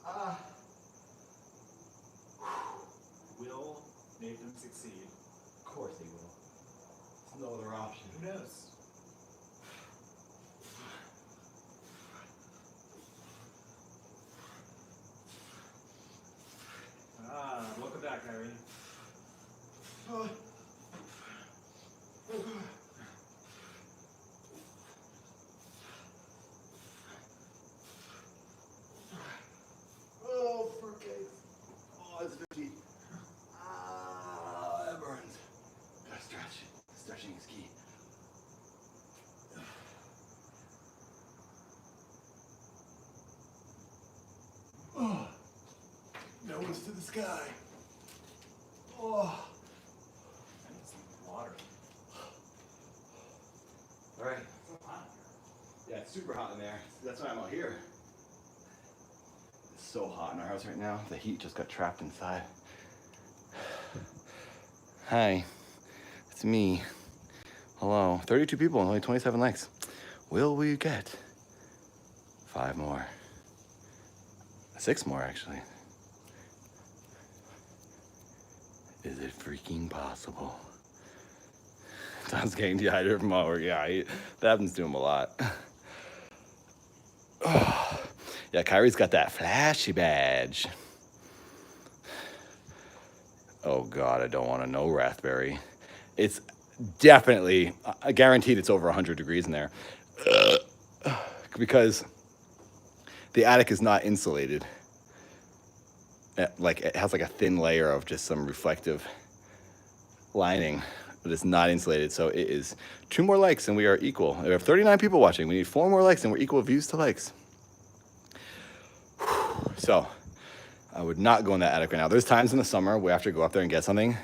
Speaker 1: Ah.
Speaker 2: Will Nathan succeed?
Speaker 1: Of course he will. There's no other option.
Speaker 2: Who knows? Ah, welcome back, Harry.
Speaker 1: Oh, fruitcakes. Oh, it's 50. Ah, that burns. Gotta stretch. Stretching is key. Oh, nose to the sky. Oh.
Speaker 2: I need some water.
Speaker 1: All All right. Yeah, it's super hot in there. That's why I'm out here. It's so hot in our house right now. The heat just got trapped inside. Hi, it's me. Hello. 32 people and only 27 likes. Will we get 5 more? 6 more, actually. Is it freaking possible? Tom's getting dehydrated from all work. Yeah, that happens to him a lot. Yeah, Kyrie's got that flashy badge. Oh God, I don't want to know raspberry. It's definitely, guaranteed it's over 100 degrees in there. Because the attic is not insulated. Like it has like a thin layer of just some reflective lining, but it's not insulated. So it is 2 more likes and we are equal. We have 39 people watching. We need 4 more likes and we're equal views to likes. So I would not go in that attic right now. There's times in the summer where after you go up there and get something,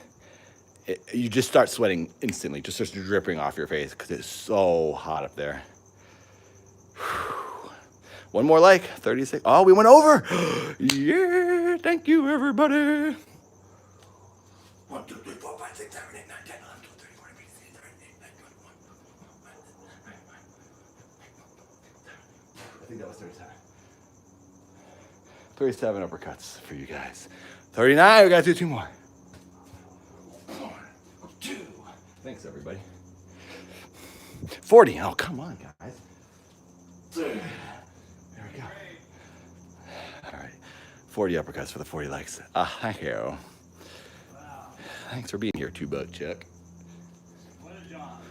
Speaker 1: you just start sweating instantly, just starts dripping off your face because it's so hot up there. 1 more like, 36. Oh, we went over. Yeah, thank you, everybody. 1, 2, 3, 4, 5, 6, 7, 8, 9, 10, 11, 12, 13, 14, 15, 16, 17, 18, 19, 20, 21. I think that was 37. 37 uppercuts for you guys. 39, we gotta do 2 more. 1, 2. Thanks, everybody. 40. Oh, come on, guys. There we go. All right. 40 uppercuts for the 40 likes. Thank you. Wow. Thanks for being here, $2 Chuck.
Speaker 2: What a job.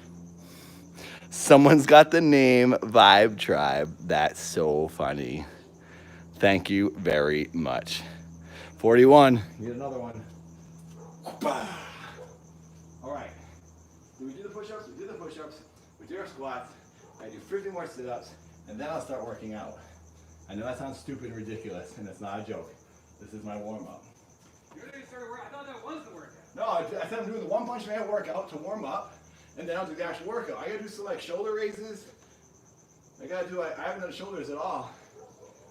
Speaker 1: Someone's got the name Vibe Tribe. That's so funny. Thank you very much. 41. Need another one. All right. Do we do the push-ups? We do the push-ups. We do our squats. I do 50 more sit-ups, and then I'll start working out. I know that sounds stupid and ridiculous, and it's not a joke. This is my warm-up.
Speaker 2: You already started working? I thought that was the workout.
Speaker 1: No, I said I'm doing the One Punch Man workout to warm up, and then I'll do the actual workout. I gotta do some like shoulder raises. I haven't done shoulders at all.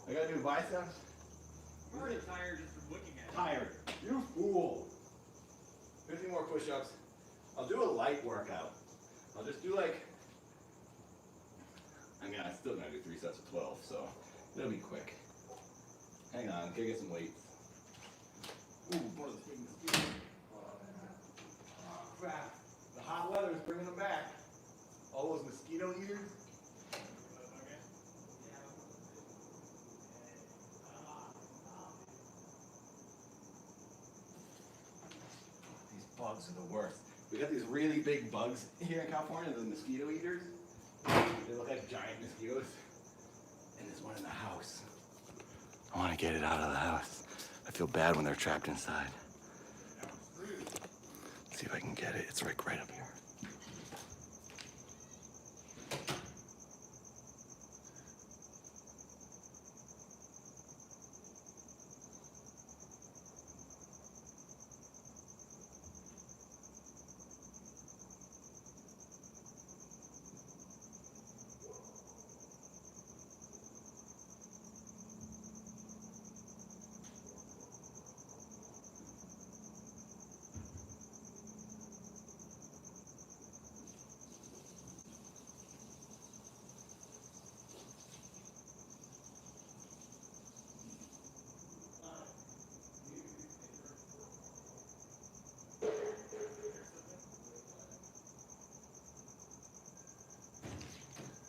Speaker 1: I gotta do biceps.
Speaker 2: I'm already tired just from looking at it.
Speaker 1: Tired. You fool. 50 more push-ups. I'll do a light workout. I'll just do like, I still gonna do 3 sets of 12, so it'll be quick. Hang on, gotta get some weights. Ooh, one of the big mosquitoes. Crap. The hot weather is bringing them back. All those mosquito eaters. These bugs are the worst. We got these really big bugs here in California, the mosquito eaters. They look like giant mosquitoes. And there's one in the house. I want to get it out of the house. I feel bad when they're trapped inside. Let's see if I can get it. It's right up here.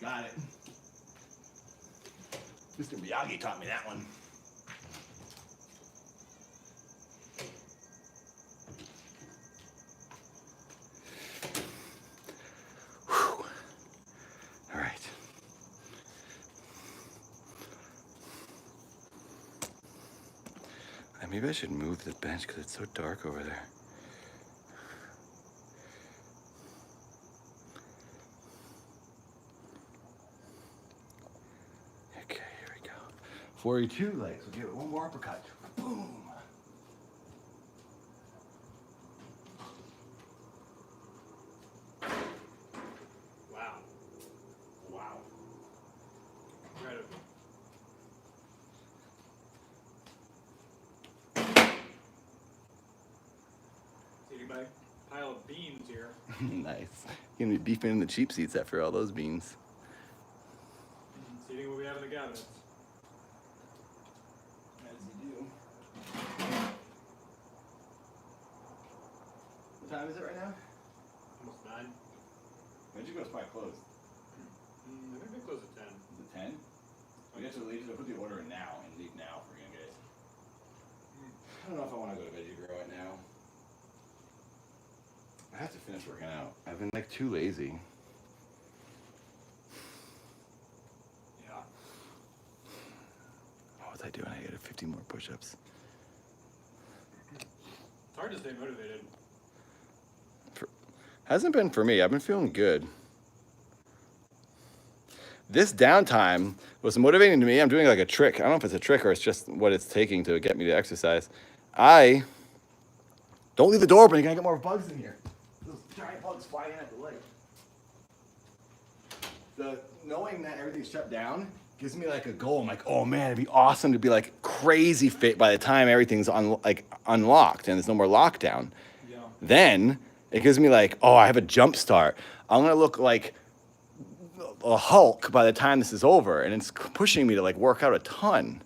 Speaker 1: Got it. Mr. Miyagi taught me that one. Whew. All right. Maybe I should move the bench because it's so dark over there. Okay, here we go. 42 legs. We'll give it 1 more uppercut. Boom.
Speaker 2: Wow. pile of beans here.
Speaker 1: Nice. You're gonna be beefing in the cheap seats after all those beans.
Speaker 2: Seeing what we have in the cabinets.
Speaker 1: As you do. What time is it right now?
Speaker 2: Almost 9.
Speaker 1: When'd you go? It's probably closed.
Speaker 2: I think they close at 10.
Speaker 1: Is it 10? We have to leave. Put the order in now and leave now if we're gonna get it. I don't know if I want to go to Veggie Grill right now. I have to finish working out. I've been like too lazy.
Speaker 2: Yeah.
Speaker 1: What was I doing? I got 50 more push-ups.
Speaker 2: It's hard to stay motivated.
Speaker 1: Hasn't been for me. I've been feeling good. This downtime was motivating to me. I'm doing like a trick. I don't know if it's a trick or it's just what it's taking to get me to exercise. I don't leave the door open. You're gonna get more bugs in here. Those giant bugs flying in at the light. Knowing that everything's shut down gives me like a goal. I'm like, oh man, it'd be awesome to be like crazy fit by the time everything's unlocked and there's no more lockdown.
Speaker 2: Yeah.
Speaker 1: Then it gives me like, oh, I have a jump start. I'm gonna look like a Hulk by the time this is over, and it's pushing me to like work out a ton.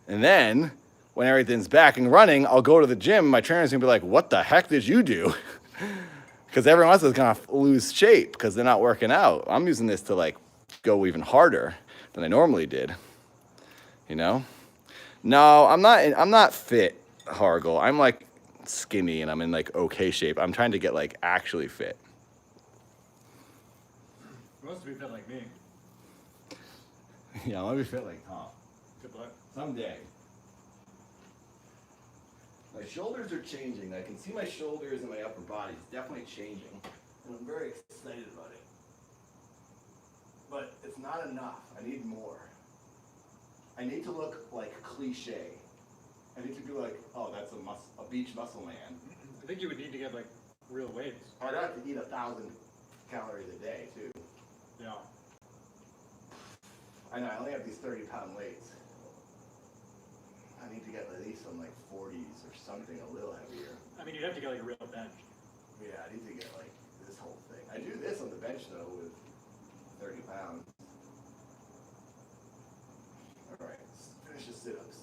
Speaker 1: And then when everything's back and running, I'll go to the gym. My trainer's gonna be like, what the heck did you do? Because everyone else is gonna lose shape because they're not working out. I'm using this to like go even harder than I normally did. You know? No, I'm not fit, Hargle. I'm like skinny and I'm in like okay shape. I'm trying to get like actually fit.
Speaker 2: You wants to be fit like me.
Speaker 1: Yeah, I want to be fit like Tom.
Speaker 2: Good luck.
Speaker 1: Someday. My shoulders are changing. I can see my shoulders and my upper body. It's definitely changing. And I'm very excited about it. But it's not enough. I need more. I need to look like cliche. I need to be like, oh, that's a beach muscle man.
Speaker 2: I think you would need to get like real weights.
Speaker 1: I'd have to eat 1,000 calories a day too.
Speaker 2: Yeah.
Speaker 1: I know, I only have these 30-pound weights. I need to get at least some like 40s or something a little heavier.
Speaker 2: I mean, you'd have to get like a real bench.
Speaker 1: Yeah, I need to get like this whole thing. I do this on the bench though with 30 pounds. All right, let's finish the sit-ups.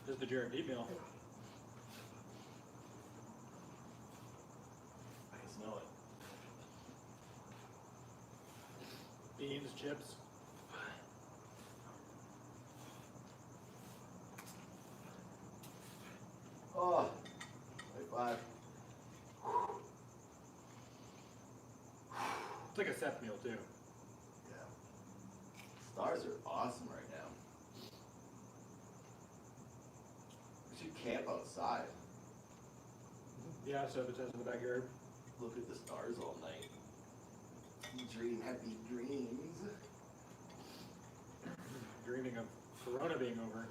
Speaker 2: This is the Jared Pete meal.
Speaker 1: I can smell it.
Speaker 2: Beans, chips.
Speaker 1: Oh, high five.
Speaker 2: It's like a Seth meal too.
Speaker 1: Yeah. Stars are awesome right now. We should camp outside.
Speaker 2: Yeah, so if it says in the backyard.
Speaker 1: Look at the stars all night. Dream happy dreams.
Speaker 2: Dreaming of Corona being over.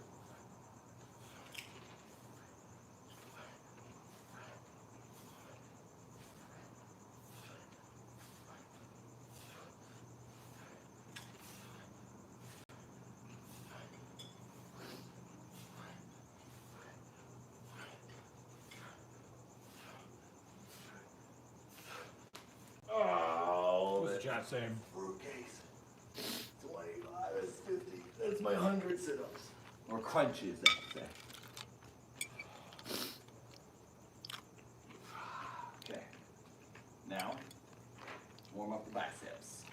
Speaker 1: Oh,
Speaker 2: What's the chat saying?
Speaker 1: fruit case. 25 is 50. That's my 100 sit-ups. Or crunches, I should say. Okay. Now, warm up the biceps.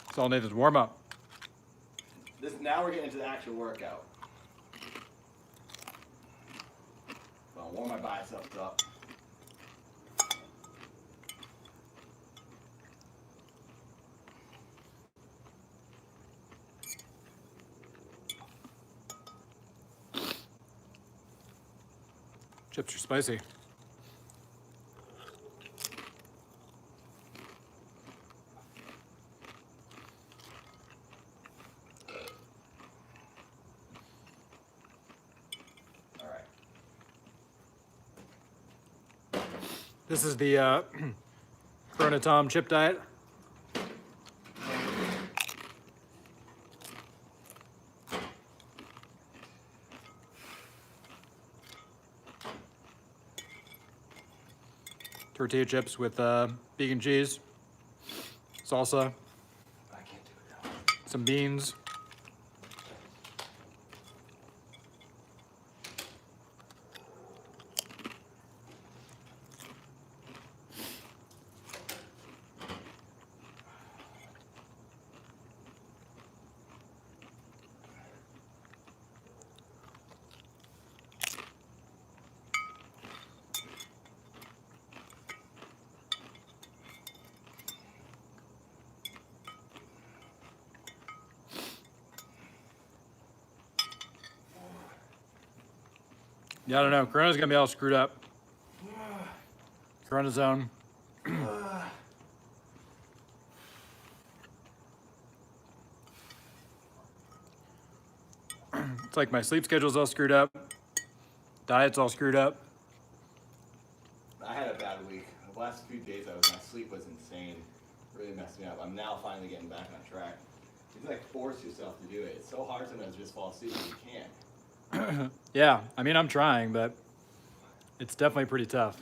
Speaker 2: It's all Nathan's warm up.
Speaker 1: Now we're getting into the actual workout. I'll warm my biceps up.
Speaker 2: Chips are spicy.
Speaker 1: All right.
Speaker 2: This is the Corona Tom chip diet. Tortilla chips with vegan cheese, salsa,
Speaker 1: I can't do it now.
Speaker 2: some beans. Yeah, I don't know. Corona's gonna be all screwed up. Corona zone. It's like my sleep schedule's all screwed up. Diet's all screwed up.
Speaker 1: I had a bad week. The last few days my sleep was insane. Really messed me up. I'm now finally getting back on track. You like force yourself to do it. It's so hard sometimes to just fall asleep when you can't.
Speaker 2: Yeah, I mean, I'm trying, but it's definitely pretty tough.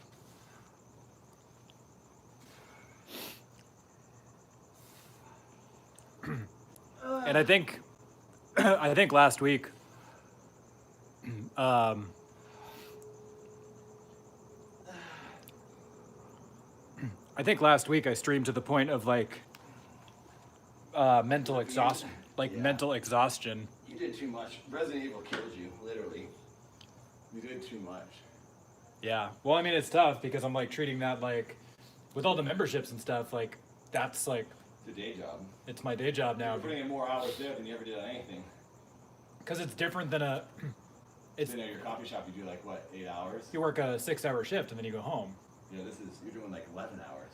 Speaker 2: And I think, I think last week, I streamed to the point of like mental exhaustion, mental exhaustion.
Speaker 1: You did too much. Resident Evil killed you, literally. You did too much.
Speaker 2: Yeah. Well, I mean, it's tough because I'm like treating that like, with all the memberships and stuff, like that's like,
Speaker 1: The day job.
Speaker 2: it's my day job now.
Speaker 1: You're putting in more hours there than you ever did on anything.
Speaker 2: Because it's different than a, it's,
Speaker 1: Then at your coffee shop, you do like what, 8 hours?
Speaker 2: you work a 6-hour shift and then you go home.
Speaker 1: You know, you're doing like 11 hours.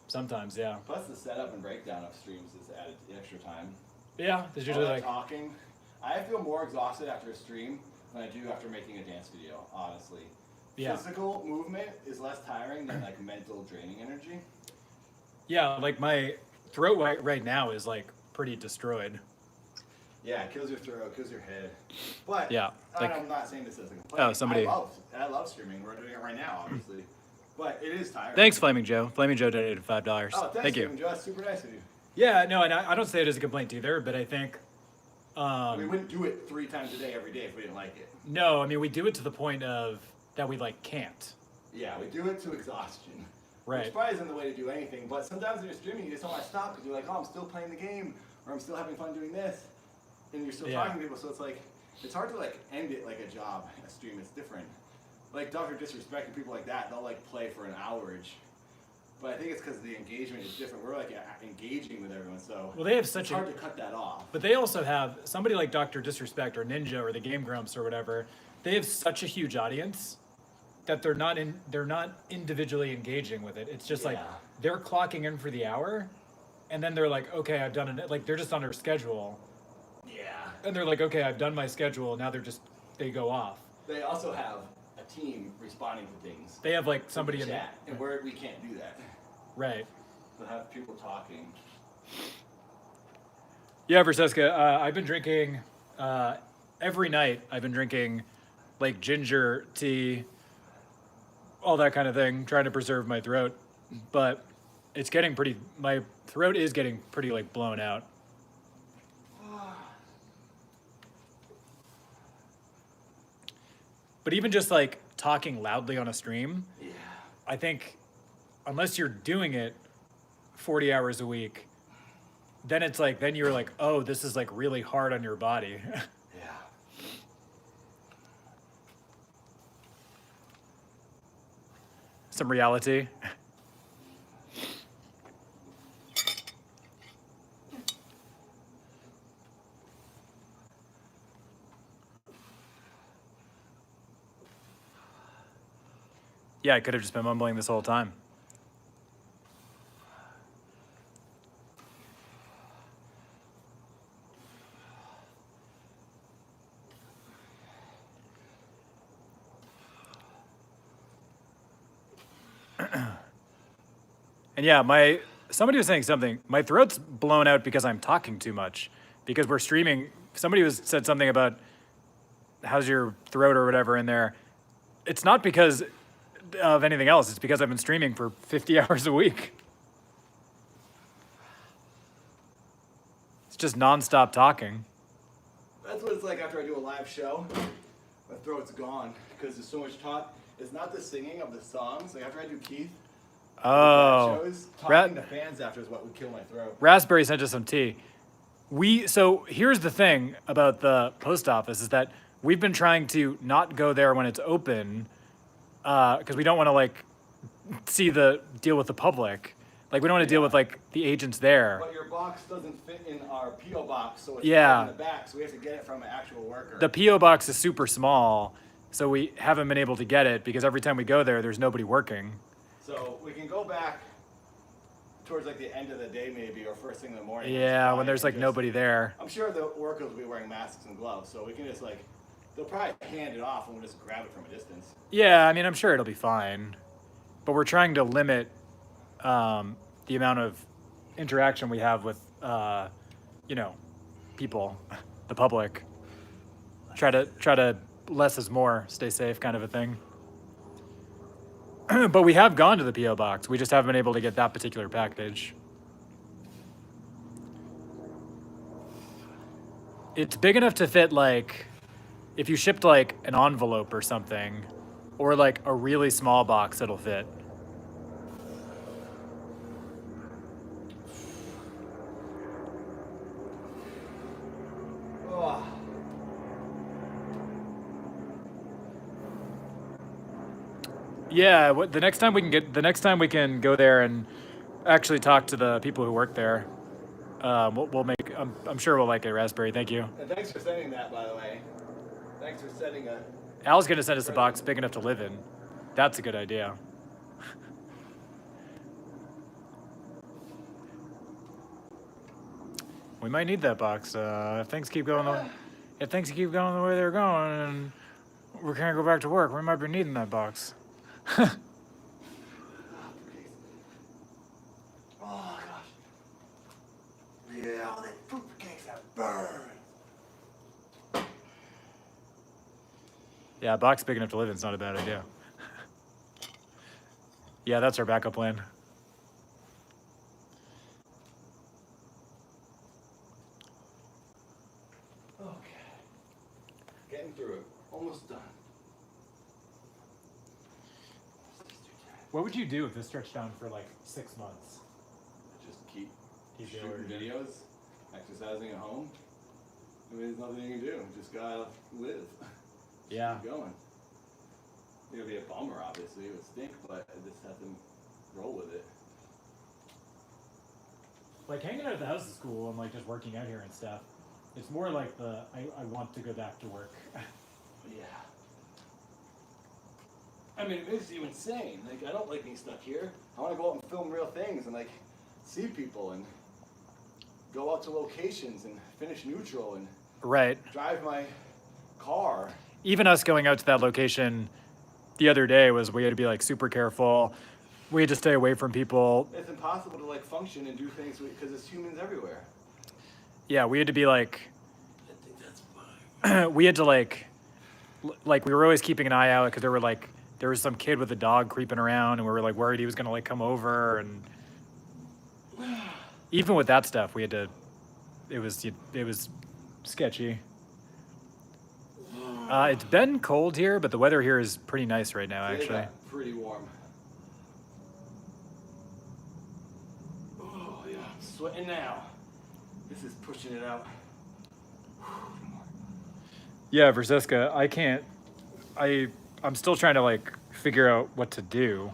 Speaker 2: Sometimes, yeah.
Speaker 1: Plus the setup and breakdown of streams is added extra time.
Speaker 2: Yeah, there's usually
Speaker 1: All that
Speaker 2: like,
Speaker 1: talking. I feel more exhausted after a stream than I do after making a dance video, honestly.
Speaker 2: Yeah.
Speaker 1: Physical movement is less tiring than like mental draining energy.
Speaker 2: yeah, like my throat right now is like pretty destroyed.
Speaker 1: Yeah, it kills your throat, kills your head. But
Speaker 2: Yeah, like-
Speaker 1: I'm not saying this as a complaint.
Speaker 2: Oh, somebody-
Speaker 1: I love streaming. We're doing it right now, obviously. But it is tiring.
Speaker 2: Thanks, Flaming Joe. Flaming Joe donated $5.
Speaker 1: Oh, thanks,
Speaker 2: Thank you.
Speaker 1: Stephen Joe. That's super nice of you.
Speaker 2: Yeah, no, and I don't say it as a complaint either, but I think,
Speaker 1: We wouldn't do it 3 times a day every day if we didn't like it.
Speaker 2: no, I mean, we do it to the point of that we like can't.
Speaker 1: Yeah, we do it to exhaustion.
Speaker 2: Right.
Speaker 1: Which probably isn't the way to do anything, but sometimes when you're streaming, you just don't want to stop because you're like, oh, I'm still playing the game, or I'm still having fun doing this, and you're still
Speaker 2: Yeah.
Speaker 1: talking to people, so it's like, it's hard to like end it like a job, a stream, it's different. Like Dr. Disrespect and people like that, they'll like play for an hourage. But I think it's because the engagement is different. We're like engaging with everyone, so
Speaker 2: Well, they have
Speaker 1: it's
Speaker 2: such
Speaker 1: hard to cut that off.
Speaker 2: But they also have somebody like Dr. Disrespect or Ninja or the Game Grumps or whatever. They have such a huge audience that they're not individually engaging with it. It's just like
Speaker 1: Yeah.
Speaker 2: they're clocking in for the hour, and then they're like, okay, I've done it. Like they're just on their schedule,
Speaker 1: Yeah.
Speaker 2: and they're like, okay, I've done my schedule. Now they go off.
Speaker 1: They also have a team responding to things.
Speaker 2: They have like somebody in
Speaker 1: chat, and we can't do that.
Speaker 2: right.
Speaker 1: To have people talking.
Speaker 2: Yeah, Verseska, I've been drinking every night. I've been drinking like ginger tea, all that kind of thing, trying to preserve my throat. But it's getting pretty. My throat is getting pretty like blown out. But even just like talking loudly on a stream,
Speaker 1: Yeah.
Speaker 2: I think unless you're doing it 40 hours a week, then it's like, then you're like, oh, this is like really hard on your body.
Speaker 1: Yeah.
Speaker 2: Some reality. Yeah, I could have just been mumbling this whole time. And And yeah, somebody was saying something. My throat's blown out because I'm talking too much. Because we're streaming. Somebody said something about how's your throat or whatever in there. It's not because of anything else. It's because I've been streaming for 50 hours a week. It's just nonstop talking.
Speaker 1: That's what it's like after I do a live show. My throat's gone because there's so much talk. It's not the singing of the songs. Like after I do Keith,
Speaker 2: Oh,
Speaker 1: live shows, talking to fans after is what would kill my throat.
Speaker 2: Raspberry sent us some tea. So here's the thing about the post office is that we've been trying to not go there when it's open because we don't want to like deal with the public. Like we don't want to deal with like the agents there.
Speaker 1: But your box doesn't fit in our PO box, so it's
Speaker 2: Yeah.
Speaker 1: in the back. So we have to get it from an actual worker.
Speaker 2: The PO box is super small, so we haven't been able to get it because every time we go there, there's nobody working.
Speaker 1: So we can go back towards like the end of the day maybe, or first thing in the morning.
Speaker 2: Yeah, when there's like nobody there.
Speaker 1: I'm sure the workers will be wearing masks and gloves, so we can just like, they'll probably hand it off and we'll just grab it from a distance.
Speaker 2: Yeah, I mean, I'm sure it'll be fine, but we're trying to limit the amount of interaction we have with, people, the public. Try to less is more, stay safe, kind of a thing. But we have gone to the PO box. We just haven't been able to get that particular package. It's big enough to fit like, if you shipped like an envelope or something, or like a really small box, it'll fit.
Speaker 1: Oh.
Speaker 2: Yeah, the next time we can go there and actually talk to the people who work there. We'll make. I'm sure we'll like it, Raspberry. Thank you.
Speaker 1: And thanks for sending that, by the way. Thanks for sending a.
Speaker 2: Al's gonna send us a box big enough to live in. That's a good idea. We might need that box if things keep going the way they're going, and we can't go back to work. We might be needing that box.
Speaker 1: Oh gosh. Yeah, all that poop cakes have burned.
Speaker 2: Yeah, a box big enough to live in is not a bad idea. Yeah, that's our backup plan.
Speaker 1: Okay. Getting through it. Almost done.
Speaker 2: What would you do if this stretched on for like 6 months?
Speaker 1: Just keep
Speaker 2: Keep
Speaker 1: shooting
Speaker 2: doing it.
Speaker 1: videos, exercising at home. I mean, there's nothing you can do. Just gotta live.
Speaker 2: Yeah.
Speaker 1: Keep going. It'll be a bummer, obviously. It would stink, but I just have to roll with it.
Speaker 2: Like hanging out at the house is cool and like just working out here and stuff. It's more like I want to go back to work.
Speaker 1: Yeah. I mean, it makes you insane. Like, I don't like being stuck here. I want to go out and film real things and like see people and go out to locations and finish neutral and
Speaker 2: Right.
Speaker 1: drive my car.
Speaker 2: Even us going out to that location the other day we had to be like super careful. We had to stay away from people.
Speaker 1: It's impossible to like function and do things because there's humans everywhere.
Speaker 2: Yeah, we had to be like,
Speaker 1: I think that's fine.
Speaker 2: we had to like we were always keeping an eye out because there was some kid with a dog creeping around and we were like worried he was gonna like come over, and even with that stuff we had to, it was sketchy. It's been cold here, but the weather here is pretty nice right now,
Speaker 1: Today
Speaker 2: actually.
Speaker 1: got pretty warm. Oh yeah, I'm sweating now. This is pushing it out.
Speaker 2: Yeah, Verzeska, I'm still trying to like figure out what to do.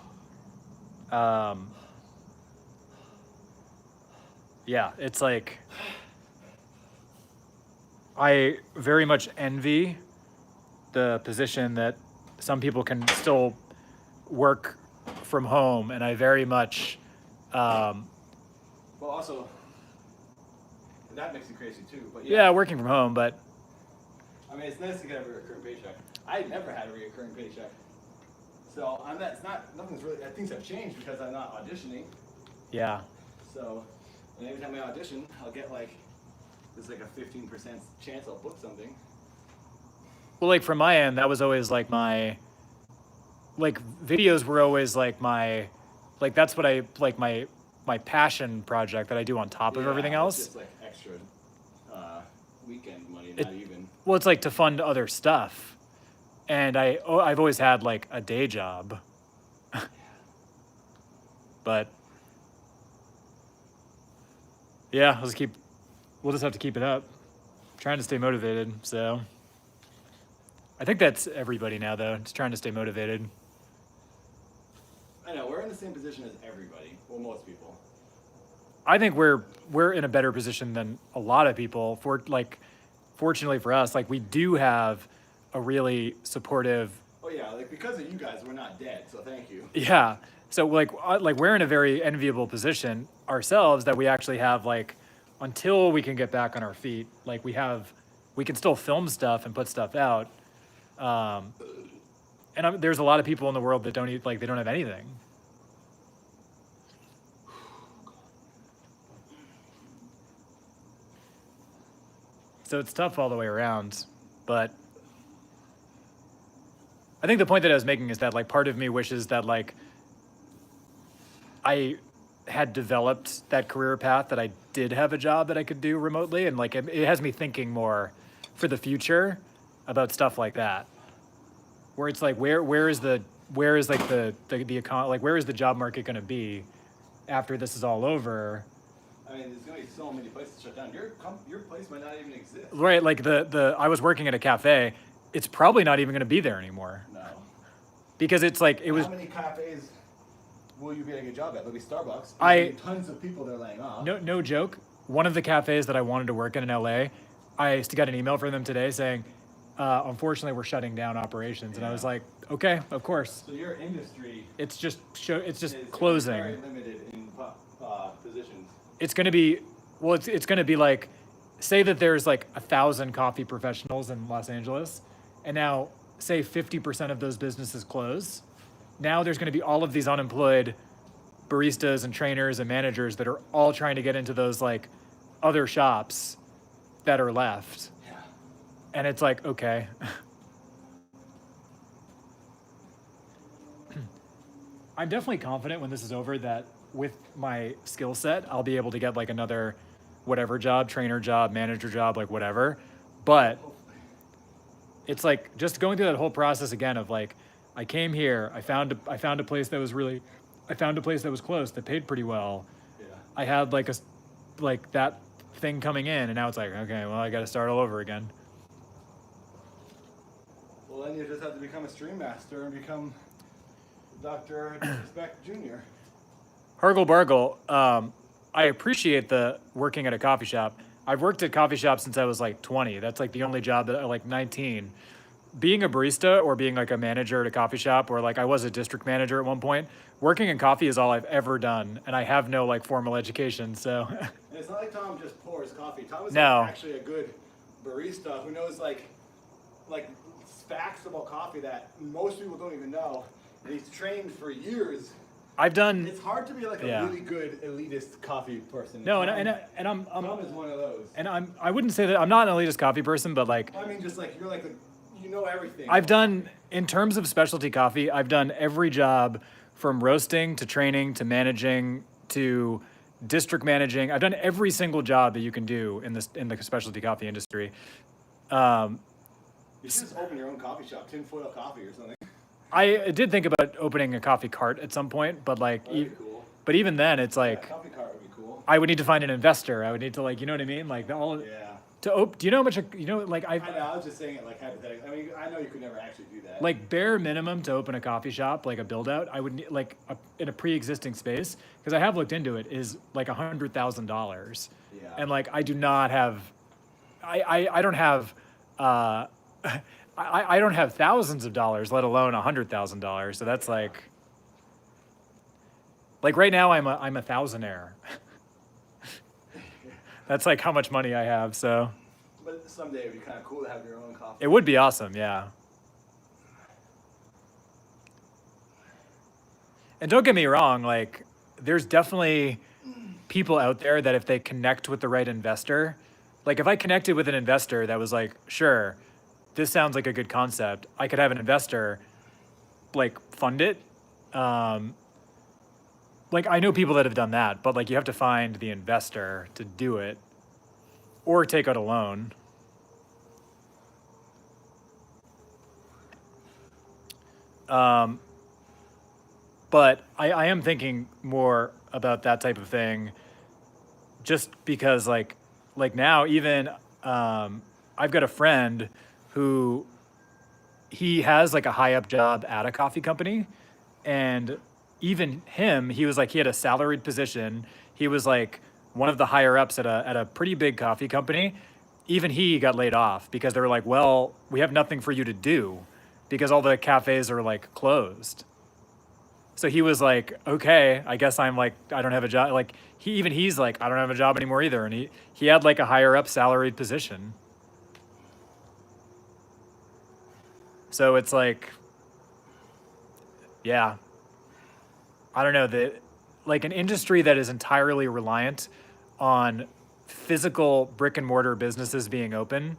Speaker 2: Yeah, it's like I very much envy the position that some people can still work from home, and I very much
Speaker 1: Well, also, that makes it crazy too. But
Speaker 2: yeah, working from home, but
Speaker 1: I mean, it's nice to get a recurring paycheck. I never had a recurring paycheck, so I'm not. It's not. Nothing's really. Things have changed because I'm not auditioning.
Speaker 2: Yeah.
Speaker 1: So, and every time I audition, I'll get like, there's like a 15% chance I'll book something.
Speaker 2: Well, like from my end, that was always like like videos were always like like that's what I like my passion project that I do on top of everything
Speaker 1: It's
Speaker 2: else.
Speaker 1: just like extra weekend money,
Speaker 2: It,
Speaker 1: not even.
Speaker 2: well, it's like to fund other stuff, and I've always had like a day job, but yeah, we'll just have to keep it up, trying to stay motivated. So I think that's everybody now though, just trying to stay motivated.
Speaker 1: I know, we're in the same position as everybody. Well, most people.
Speaker 2: I think we're in a better position than a lot of people. Fortunately for us, like we do have a really supportive.
Speaker 1: Oh yeah, like because of you guys, we're not dead. So thank you.
Speaker 2: Yeah. So like we're in a very enviable position ourselves that we actually have like until we can get back on our feet. Like we can still film stuff and put stuff out. Um, and there's a lot of people in the world that they don't have anything. So it's tough all the way around, but I think the point that I was making is that like part of me wishes that like I had developed that career path that I did have a job that I could do remotely, and like it has me thinking more for the future about stuff like that, where it's like where is like like where is the job market going to be after this is all over?
Speaker 1: I mean, there's gonna be so many places shut down. Your place might not even exist.
Speaker 2: Right, like the I was working at a cafe. It's probably not even going to be there anymore.
Speaker 1: No.
Speaker 2: Because it's like it was.
Speaker 1: How many cafes will you be getting a job at? There'll be Starbucks.
Speaker 2: I
Speaker 1: tons of people they're laying off.
Speaker 2: no joke. One of the cafes that I wanted to work in LA, I got an email from them today saying, unfortunately, we're shutting down operations, and I was like, okay, of course.
Speaker 1: So your industry.
Speaker 2: It's just
Speaker 1: is
Speaker 2: closing.
Speaker 1: Very limited in positions.
Speaker 2: It's going to be, well, it's going to be like, say that there's like 1,000 coffee professionals in Los Angeles, and now say 50% of those businesses close. Now there's going to be all of these unemployed baristas and trainers and managers that are all trying to get into those like other shops that are left.
Speaker 1: Yeah.
Speaker 2: And it's like, okay. I'm definitely confident when this is over that with my skill set, I'll be able to get like another whatever job, trainer job, manager job, like whatever. But it's like just going through that whole process again of like, I came here, I found a place that was close that paid pretty well.
Speaker 1: Yeah.
Speaker 2: I had like that thing coming in, and now it's like, okay, well, I got to start all over again.
Speaker 1: Well, then you just have to become a stream master and become Dr. Disrespect Jr.
Speaker 2: Hargle Bargle, I appreciate the working at a coffee shop. I've worked at coffee shops since I was like 20. That's like the only job that I like 19. Being a barista or being like a manager at a coffee shop, or like I was a district manager at one point, working in coffee is all I've ever done, and I have no like formal education, so.
Speaker 1: And it's not like Tom just pours coffee. Tom is
Speaker 2: No.
Speaker 1: like actually a good barista who knows like facts about coffee that most people don't even know. And he's trained for years.
Speaker 2: I've done.
Speaker 1: It's hard to be like a really good elitist coffee person.
Speaker 2: No,
Speaker 1: Tom,
Speaker 2: and I'm
Speaker 1: Tom is one of those.
Speaker 2: and I wouldn't say that I'm not an elitist coffee person, but like
Speaker 1: I mean, just like you're like you know everything.
Speaker 2: I've done in terms of specialty coffee, I've done every job from roasting to training to managing to district managing. I've done every single job that you can do in the specialty coffee industry.
Speaker 1: You should just open your own coffee shop, tinfoil coffee or something.
Speaker 2: I did think about opening a coffee cart at some point, but like,
Speaker 1: That'd be cool.
Speaker 2: but even then, it's like
Speaker 1: Coffee cart would be cool.
Speaker 2: I would need to find an investor. I would need to like, you know what I mean? Like
Speaker 1: Yeah.
Speaker 2: Do you know how much? Like
Speaker 1: I know, I was just saying it like hypothetically. I mean, I know you could never actually do that.
Speaker 2: like bare minimum to open a coffee shop, like a build out, I would need like in a pre-existing space, because I have looked into it, is like $100,000.
Speaker 1: Yeah.
Speaker 2: And like I do not have, I don't have, I don't have thousands of dollars, let alone $100,000. So that's like right now I'm a thousandaire. That's like how much money I have. So
Speaker 1: But someday it'd be kind of cool to have your own coffee.
Speaker 2: it would be awesome, yeah. And don't get me wrong, like there's definitely people out there that if they connect with the right investor, like if I connected with an investor that was like, sure, this sounds like a good concept, I could have an investor like fund it. Um, like I know people that have done that, but like you have to find the investor to do it or take out a loan. Um, but I am thinking more about that type of thing just because like now even I've got a friend who he has like a high up job at a coffee company, and even him, he was like he had a salaried position. He was like one of the higher ups at a pretty big coffee company. Even he got laid off because they were like, "Well, we have nothing for you to do because all the cafes are like closed." So he was like, "Okay, I guess I'm like I don't have a job." Like he's like, "I don't have a job anymore either." And he had like a higher up salaried position. So it's like, yeah, I don't know, that like an industry that is entirely reliant on physical brick and mortar businesses being open,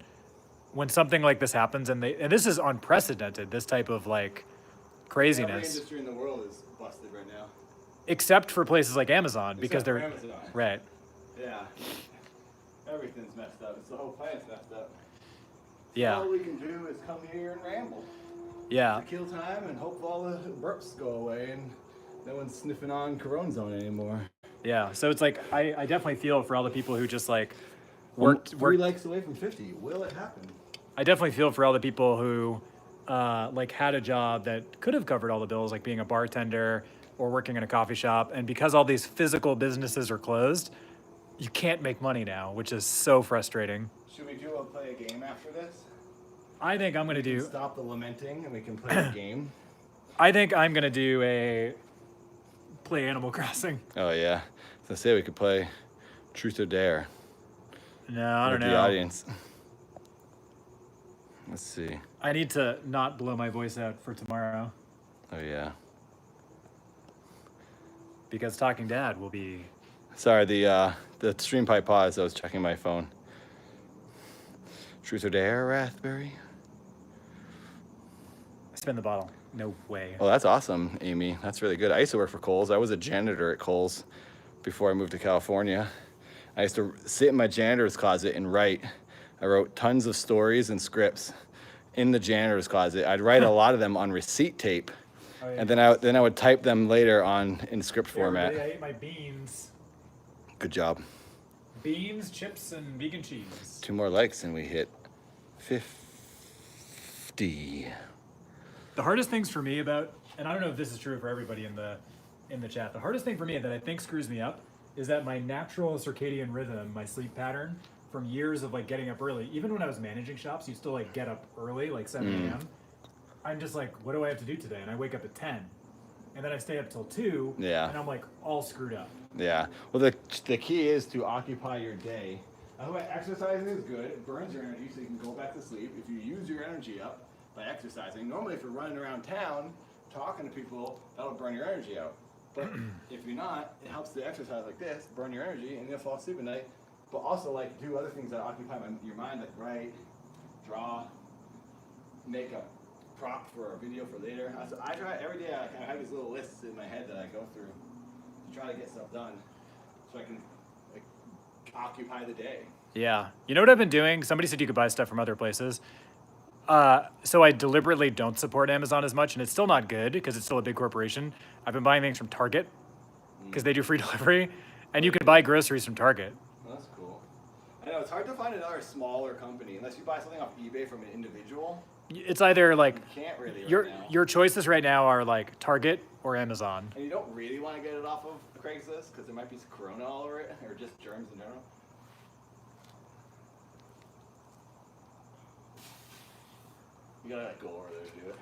Speaker 2: when something like this happens and this is unprecedented, this type of like
Speaker 1: Every
Speaker 2: craziness,
Speaker 1: industry in the world is busted right now.
Speaker 2: except for places like Amazon because
Speaker 1: Except for
Speaker 2: they're
Speaker 1: Amazon.
Speaker 2: right.
Speaker 1: Yeah. Everything's messed up. It's the whole planet's messed up.
Speaker 2: Yeah.
Speaker 1: All we can do is come here and ramble.
Speaker 2: Yeah.
Speaker 1: To kill time and hope all the burps go away and no one's sniffing on Corona Zone anymore.
Speaker 2: Yeah. So it's like I definitely feel for all the people who just like
Speaker 1: Worked
Speaker 2: worked.
Speaker 1: 3 likes away from 50. Will it happen?
Speaker 2: I definitely feel for all the people who like had a job that could have covered all the bills, like being a bartender or working in a coffee shop. And because all these physical businesses are closed, you can't make money now, which is so frustrating.
Speaker 1: Should we play a game after this?
Speaker 2: I think I'm gonna do.
Speaker 1: Stop the lamenting and we can play a game.
Speaker 2: I think I'm gonna do a play Animal Crossing.
Speaker 1: Oh yeah. So say we could play Truth or Dare.
Speaker 2: No, I don't
Speaker 1: with
Speaker 2: know.
Speaker 1: the audience. Let's see.
Speaker 2: I need to not blow my voice out for tomorrow
Speaker 1: Oh yeah.
Speaker 2: because Talking Dad will be.
Speaker 1: Sorry, the stream pipe paused. I was checking my phone. Truth or Dare, Raspberry?
Speaker 2: Spin the bottle. No way.
Speaker 1: Oh, that's awesome, Amy. That's really good. I used to work for Kohl's. I was a janitor at Kohl's before I moved to California. I used to sit in my janitor's closet and write. I wrote tons of stories and scripts in the janitor's closet. I'd write a lot of them on receipt tape,
Speaker 2: Oh, yeah.
Speaker 1: and then I would type them later on in script format.
Speaker 2: I ate my beans.
Speaker 1: Good job.
Speaker 2: Beans, chips, and vegan cheese.
Speaker 1: 2 more likes and we hit 50.
Speaker 2: The hardest things for me about, and I don't know if this is true for everybody in the chat. The hardest thing for me that I think screws me up is that my natural circadian rhythm, my sleep pattern, from years of like getting up early, even when I was managing shops, you still like get up early, like 7 a.m. I'm just like, what do I have to do today? And I wake up at 10, and then I stay up till 2.
Speaker 1: Yeah.
Speaker 2: And I'm like all screwed up.
Speaker 1: Yeah. Well, the key is to occupy your day. Exercising is good. It burns your energy so you can go back to sleep. If you use your energy up by exercising, normally if you're running around town talking to people, that'll burn your energy out. But if you're not, it helps to exercise like this, burn your energy, and you'll fall asleep at night. But also like do other things that occupy your mind, like write, draw, make a prop for a video for later. So I try every day. I have these little lists in my head that I go through to try to get stuff done, so I can like occupy the day.
Speaker 2: Yeah. You know what I've been doing? Somebody said you could buy stuff from other places. So I deliberately don't support Amazon as much, and it's still not good because it's still a big corporation. I've been buying things from Target because they do free delivery, and you can buy groceries from Target.
Speaker 1: Well, that's cool. I know it's hard to find another smaller company unless you buy something off eBay from an individual.
Speaker 2: It's either like
Speaker 1: You can't really right
Speaker 2: your
Speaker 1: now.
Speaker 2: your choices right now are like Target or Amazon.
Speaker 1: And you don't really want to get it off of Craigslist because there might be some corona all over it, or just germs in general. You gotta like go over there to do it.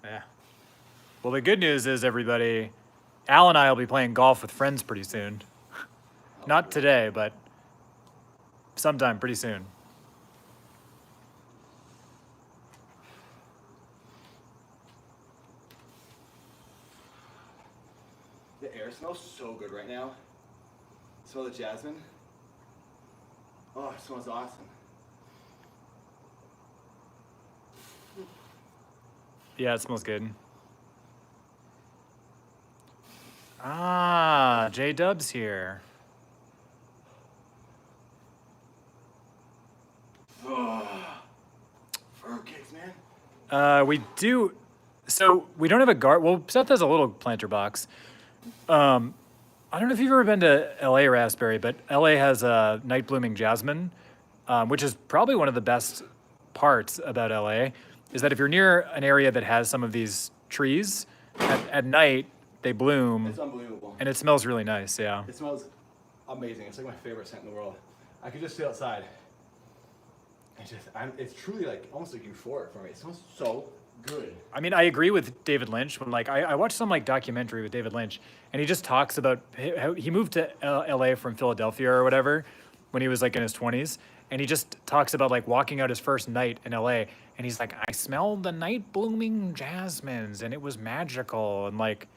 Speaker 2: Yeah. Well, the good news is, everybody, Al and I will be playing golf with friends pretty soon. Not today, but sometime pretty soon.
Speaker 1: smells so good right now. Smell the jasmine. Oh, it smells awesome.
Speaker 2: Yeah, it smells good. Ah, J-Dub's here.
Speaker 1: Fruitcakes, man.
Speaker 2: We do. So we don't have a garden. Well, Seth has a little planter box. I don't know if you've ever been to LA Raspberry, but LA has a night blooming jasmine, which is probably one of the best parts about LA. Is that if you're near an area that has some of these trees, at night they bloom.
Speaker 1: It's unbelievable.
Speaker 2: And it smells really nice. Yeah.
Speaker 1: It smells amazing. It's like my favorite scent in the world. I could just sit outside. It's truly like almost like euphoric for me. It smells so good.
Speaker 2: I mean, I agree with David Lynch when like I watched some like documentary with David Lynch, and he just talks about how he moved to LA from Philadelphia or whatever when he was like in his 20s, and he just talks about like walking out his first night in LA, and he's like, I smelled the night blooming jasmines, and it was magical, and like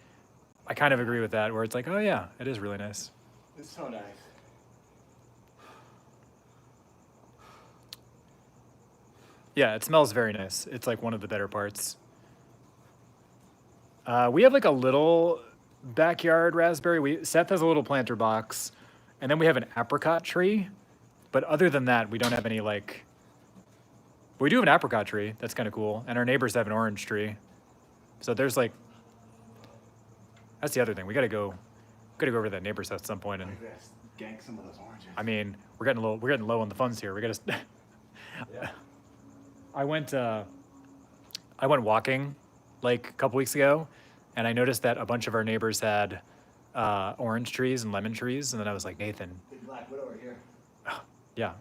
Speaker 2: I kind of agree with that, where it's like, oh yeah, it is really nice.
Speaker 1: It's so nice.
Speaker 2: Yeah, it smells very nice. It's like one of the better parts. We have like a little backyard raspberry. Seth has a little planter box, and then we have an apricot tree. But other than that, we don't have any like. We do have an apricot tree. That's kind of cool, and our neighbors have an orange tree. So there's like. That's the other thing. We gotta go over to that neighbor's house at some point, and.
Speaker 1: Gank some of those oranges.
Speaker 2: I mean, we're getting low on the funds here. We gotta.
Speaker 1: Yeah.
Speaker 2: I went walking like a couple weeks ago, and I noticed that a bunch of our neighbors had orange trees and lemon trees, and then I was like, Nathan,
Speaker 1: Big black widow over here.
Speaker 2: yeah,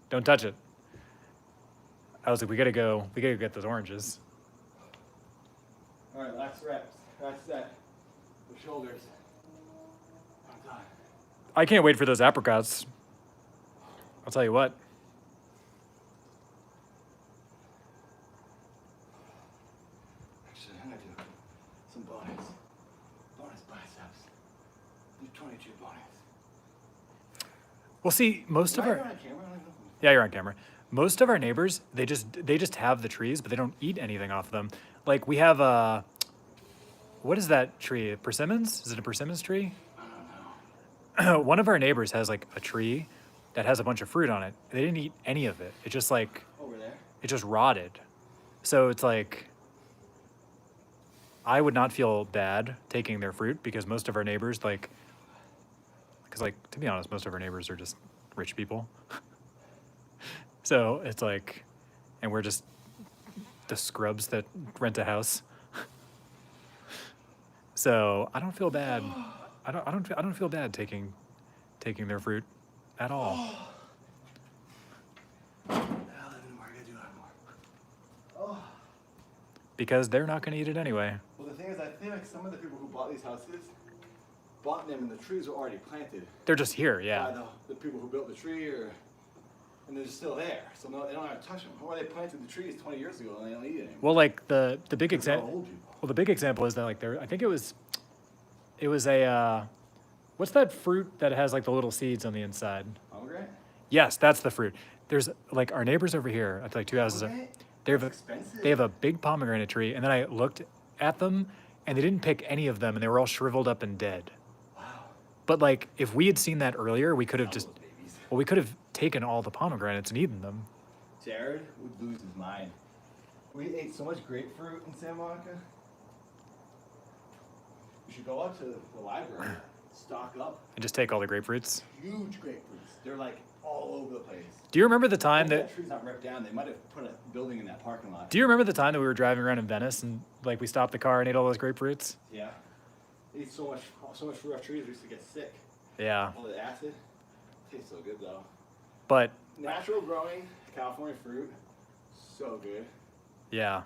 Speaker 2: don't touch it. I was like, we gotta go get those oranges.
Speaker 1: All right, last reps. Last set. The shoulders. I'm done.
Speaker 2: I can't wait for those apricots. I'll tell you what.
Speaker 1: Actually, I'm gonna do some bonus biceps. Do 22 bonus.
Speaker 2: Well, see, most of
Speaker 1: Am I
Speaker 2: our
Speaker 1: on camera? I don't know.
Speaker 2: yeah, you're on camera. Most of our neighbors, they just have the trees, but they don't eat anything off them. Like we have what is that tree? Persimmons? Is it a persimmons tree?
Speaker 1: I don't know.
Speaker 2: One of our neighbors has like a tree that has a bunch of fruit on it. They didn't eat any of it. It just like
Speaker 1: Over there.
Speaker 2: it just rotted. So it's like I would not feel bad taking their fruit because most of our neighbors like to be honest, most of our neighbors are just rich people. So it's like, and we're just the scrubs that rent a house. So I don't feel bad. I don't feel bad taking their fruit at all.
Speaker 1: Now then, we're gonna do that more. Oh.
Speaker 2: Because they're not gonna eat it anyway.
Speaker 1: Well, the thing is, I think like some of the people who bought these houses bought them and the trees were already planted.
Speaker 2: They're just here,
Speaker 1: By
Speaker 2: yeah.
Speaker 1: the people who built the tree, and they're still there. So no, they don't have to touch them. Or they planted the trees 20 years ago and they don't eat it anymore.
Speaker 2: Well, like the big
Speaker 1: They're
Speaker 2: example.
Speaker 1: old people.
Speaker 2: Well, the big example is that like I think it was a what's that fruit that has like the little seeds on the inside?
Speaker 1: Pomegranate?
Speaker 2: Yes, that's the fruit. There's like our neighbors over here at like 2 houses.
Speaker 1: Pomegranate?
Speaker 2: They have
Speaker 1: That's expensive.
Speaker 2: they have a big pomegranate tree, and then I looked at them, and they didn't pick any of them, and they were all shriveled up and dead.
Speaker 1: Wow.
Speaker 2: But like if we had seen that earlier, we could have just
Speaker 1: Those babies.
Speaker 2: we could have taken all the pomegranates and eaten them.
Speaker 1: Jared would lose his mind. We ate so much grapefruit in Santa Monica. We should go up to the library, stock up.
Speaker 2: And just take all the grapefruits.
Speaker 1: Huge grapefruits. They're like all over the place.
Speaker 2: Do you remember the time
Speaker 1: That
Speaker 2: that
Speaker 1: tree's not ripped down. They might have put a building in that parking lot.
Speaker 2: Do you remember the time that we were driving around in Venice and like we stopped the car and ate all those grapefruits?
Speaker 1: Yeah. They eat so much fruit off trees we used to get sick.
Speaker 2: Yeah.
Speaker 1: All the acid. Tastes so good though.
Speaker 2: But
Speaker 1: Natural growing California fruit. So good.
Speaker 2: yeah.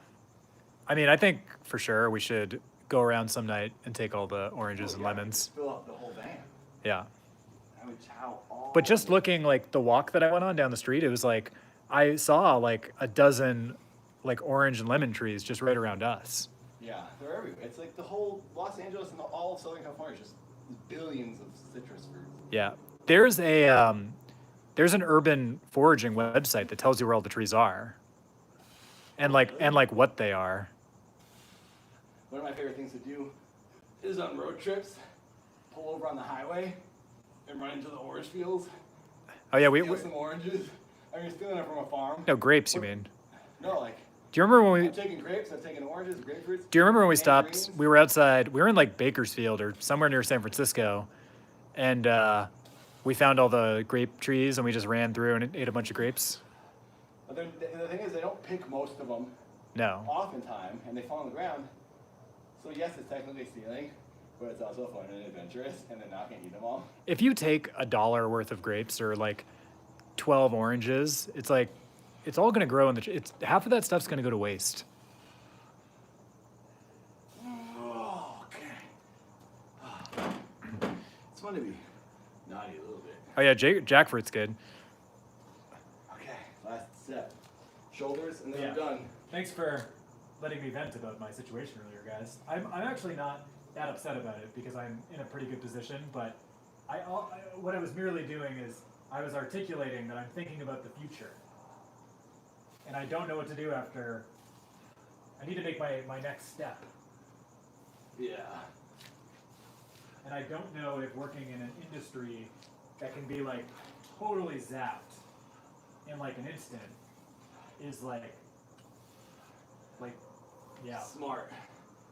Speaker 2: I mean, I think for sure we should go around some night and take all the oranges and
Speaker 1: Yeah,
Speaker 2: lemons.
Speaker 1: Fill up the whole van.
Speaker 2: Yeah.
Speaker 1: I would chow all.
Speaker 2: But just looking like the walk that I went on down the street, it was like I saw like a dozen like orange and lemon trees just right around us.
Speaker 1: Yeah, they're everywhere. It's like the whole Los Angeles and all of Southern California is just billions of citrus fruits.
Speaker 2: Yeah. There's an urban foraging website that tells you where all the trees are. And like what they are.
Speaker 1: One of my favorite things to do is on road trips, pull over on the highway and run into the orange fields.
Speaker 2: Oh yeah,
Speaker 1: Steal some oranges. I mean, stealing it from a farm.
Speaker 2: No, grapes, you mean?
Speaker 1: No, like.
Speaker 2: Do you remember when
Speaker 1: I'm taking grapes, I'm taking oranges, grapefruits.
Speaker 2: Do you remember when we stopped?
Speaker 1: Tangerines.
Speaker 2: We were outside. We were in like Bakersfield or somewhere near San Francisco, and we found all the grape trees and we just ran through and ate a bunch of grapes.
Speaker 1: But the thing is, they don't pick most of them.
Speaker 2: No.
Speaker 1: Oftentimes, and they fall on the ground. So yes, it's technically stealing, but it's also fun and adventurous, and they're not gonna eat them all.
Speaker 2: If you take $1 worth of grapes or like 12 oranges, it's like it's all gonna grow in the. It's half of that stuff's gonna go to waste.
Speaker 1: Oh, okay. It's fun to be naughty a little bit.
Speaker 2: Oh yeah, jackfruit's good.
Speaker 1: Okay, last step. Shoulders, and then
Speaker 2: Yeah.
Speaker 1: we're done.
Speaker 2: Thanks for letting me vent about my situation earlier, guys. I'm actually not that upset about it because I'm in a pretty good position, but what I was merely doing is I was articulating that I'm thinking about the future. And I don't know what to do after. I need to make my next step.
Speaker 1: Yeah.
Speaker 2: And I don't know if working in an industry that can be like totally zapped in like an instant is like, yeah.
Speaker 1: Smart.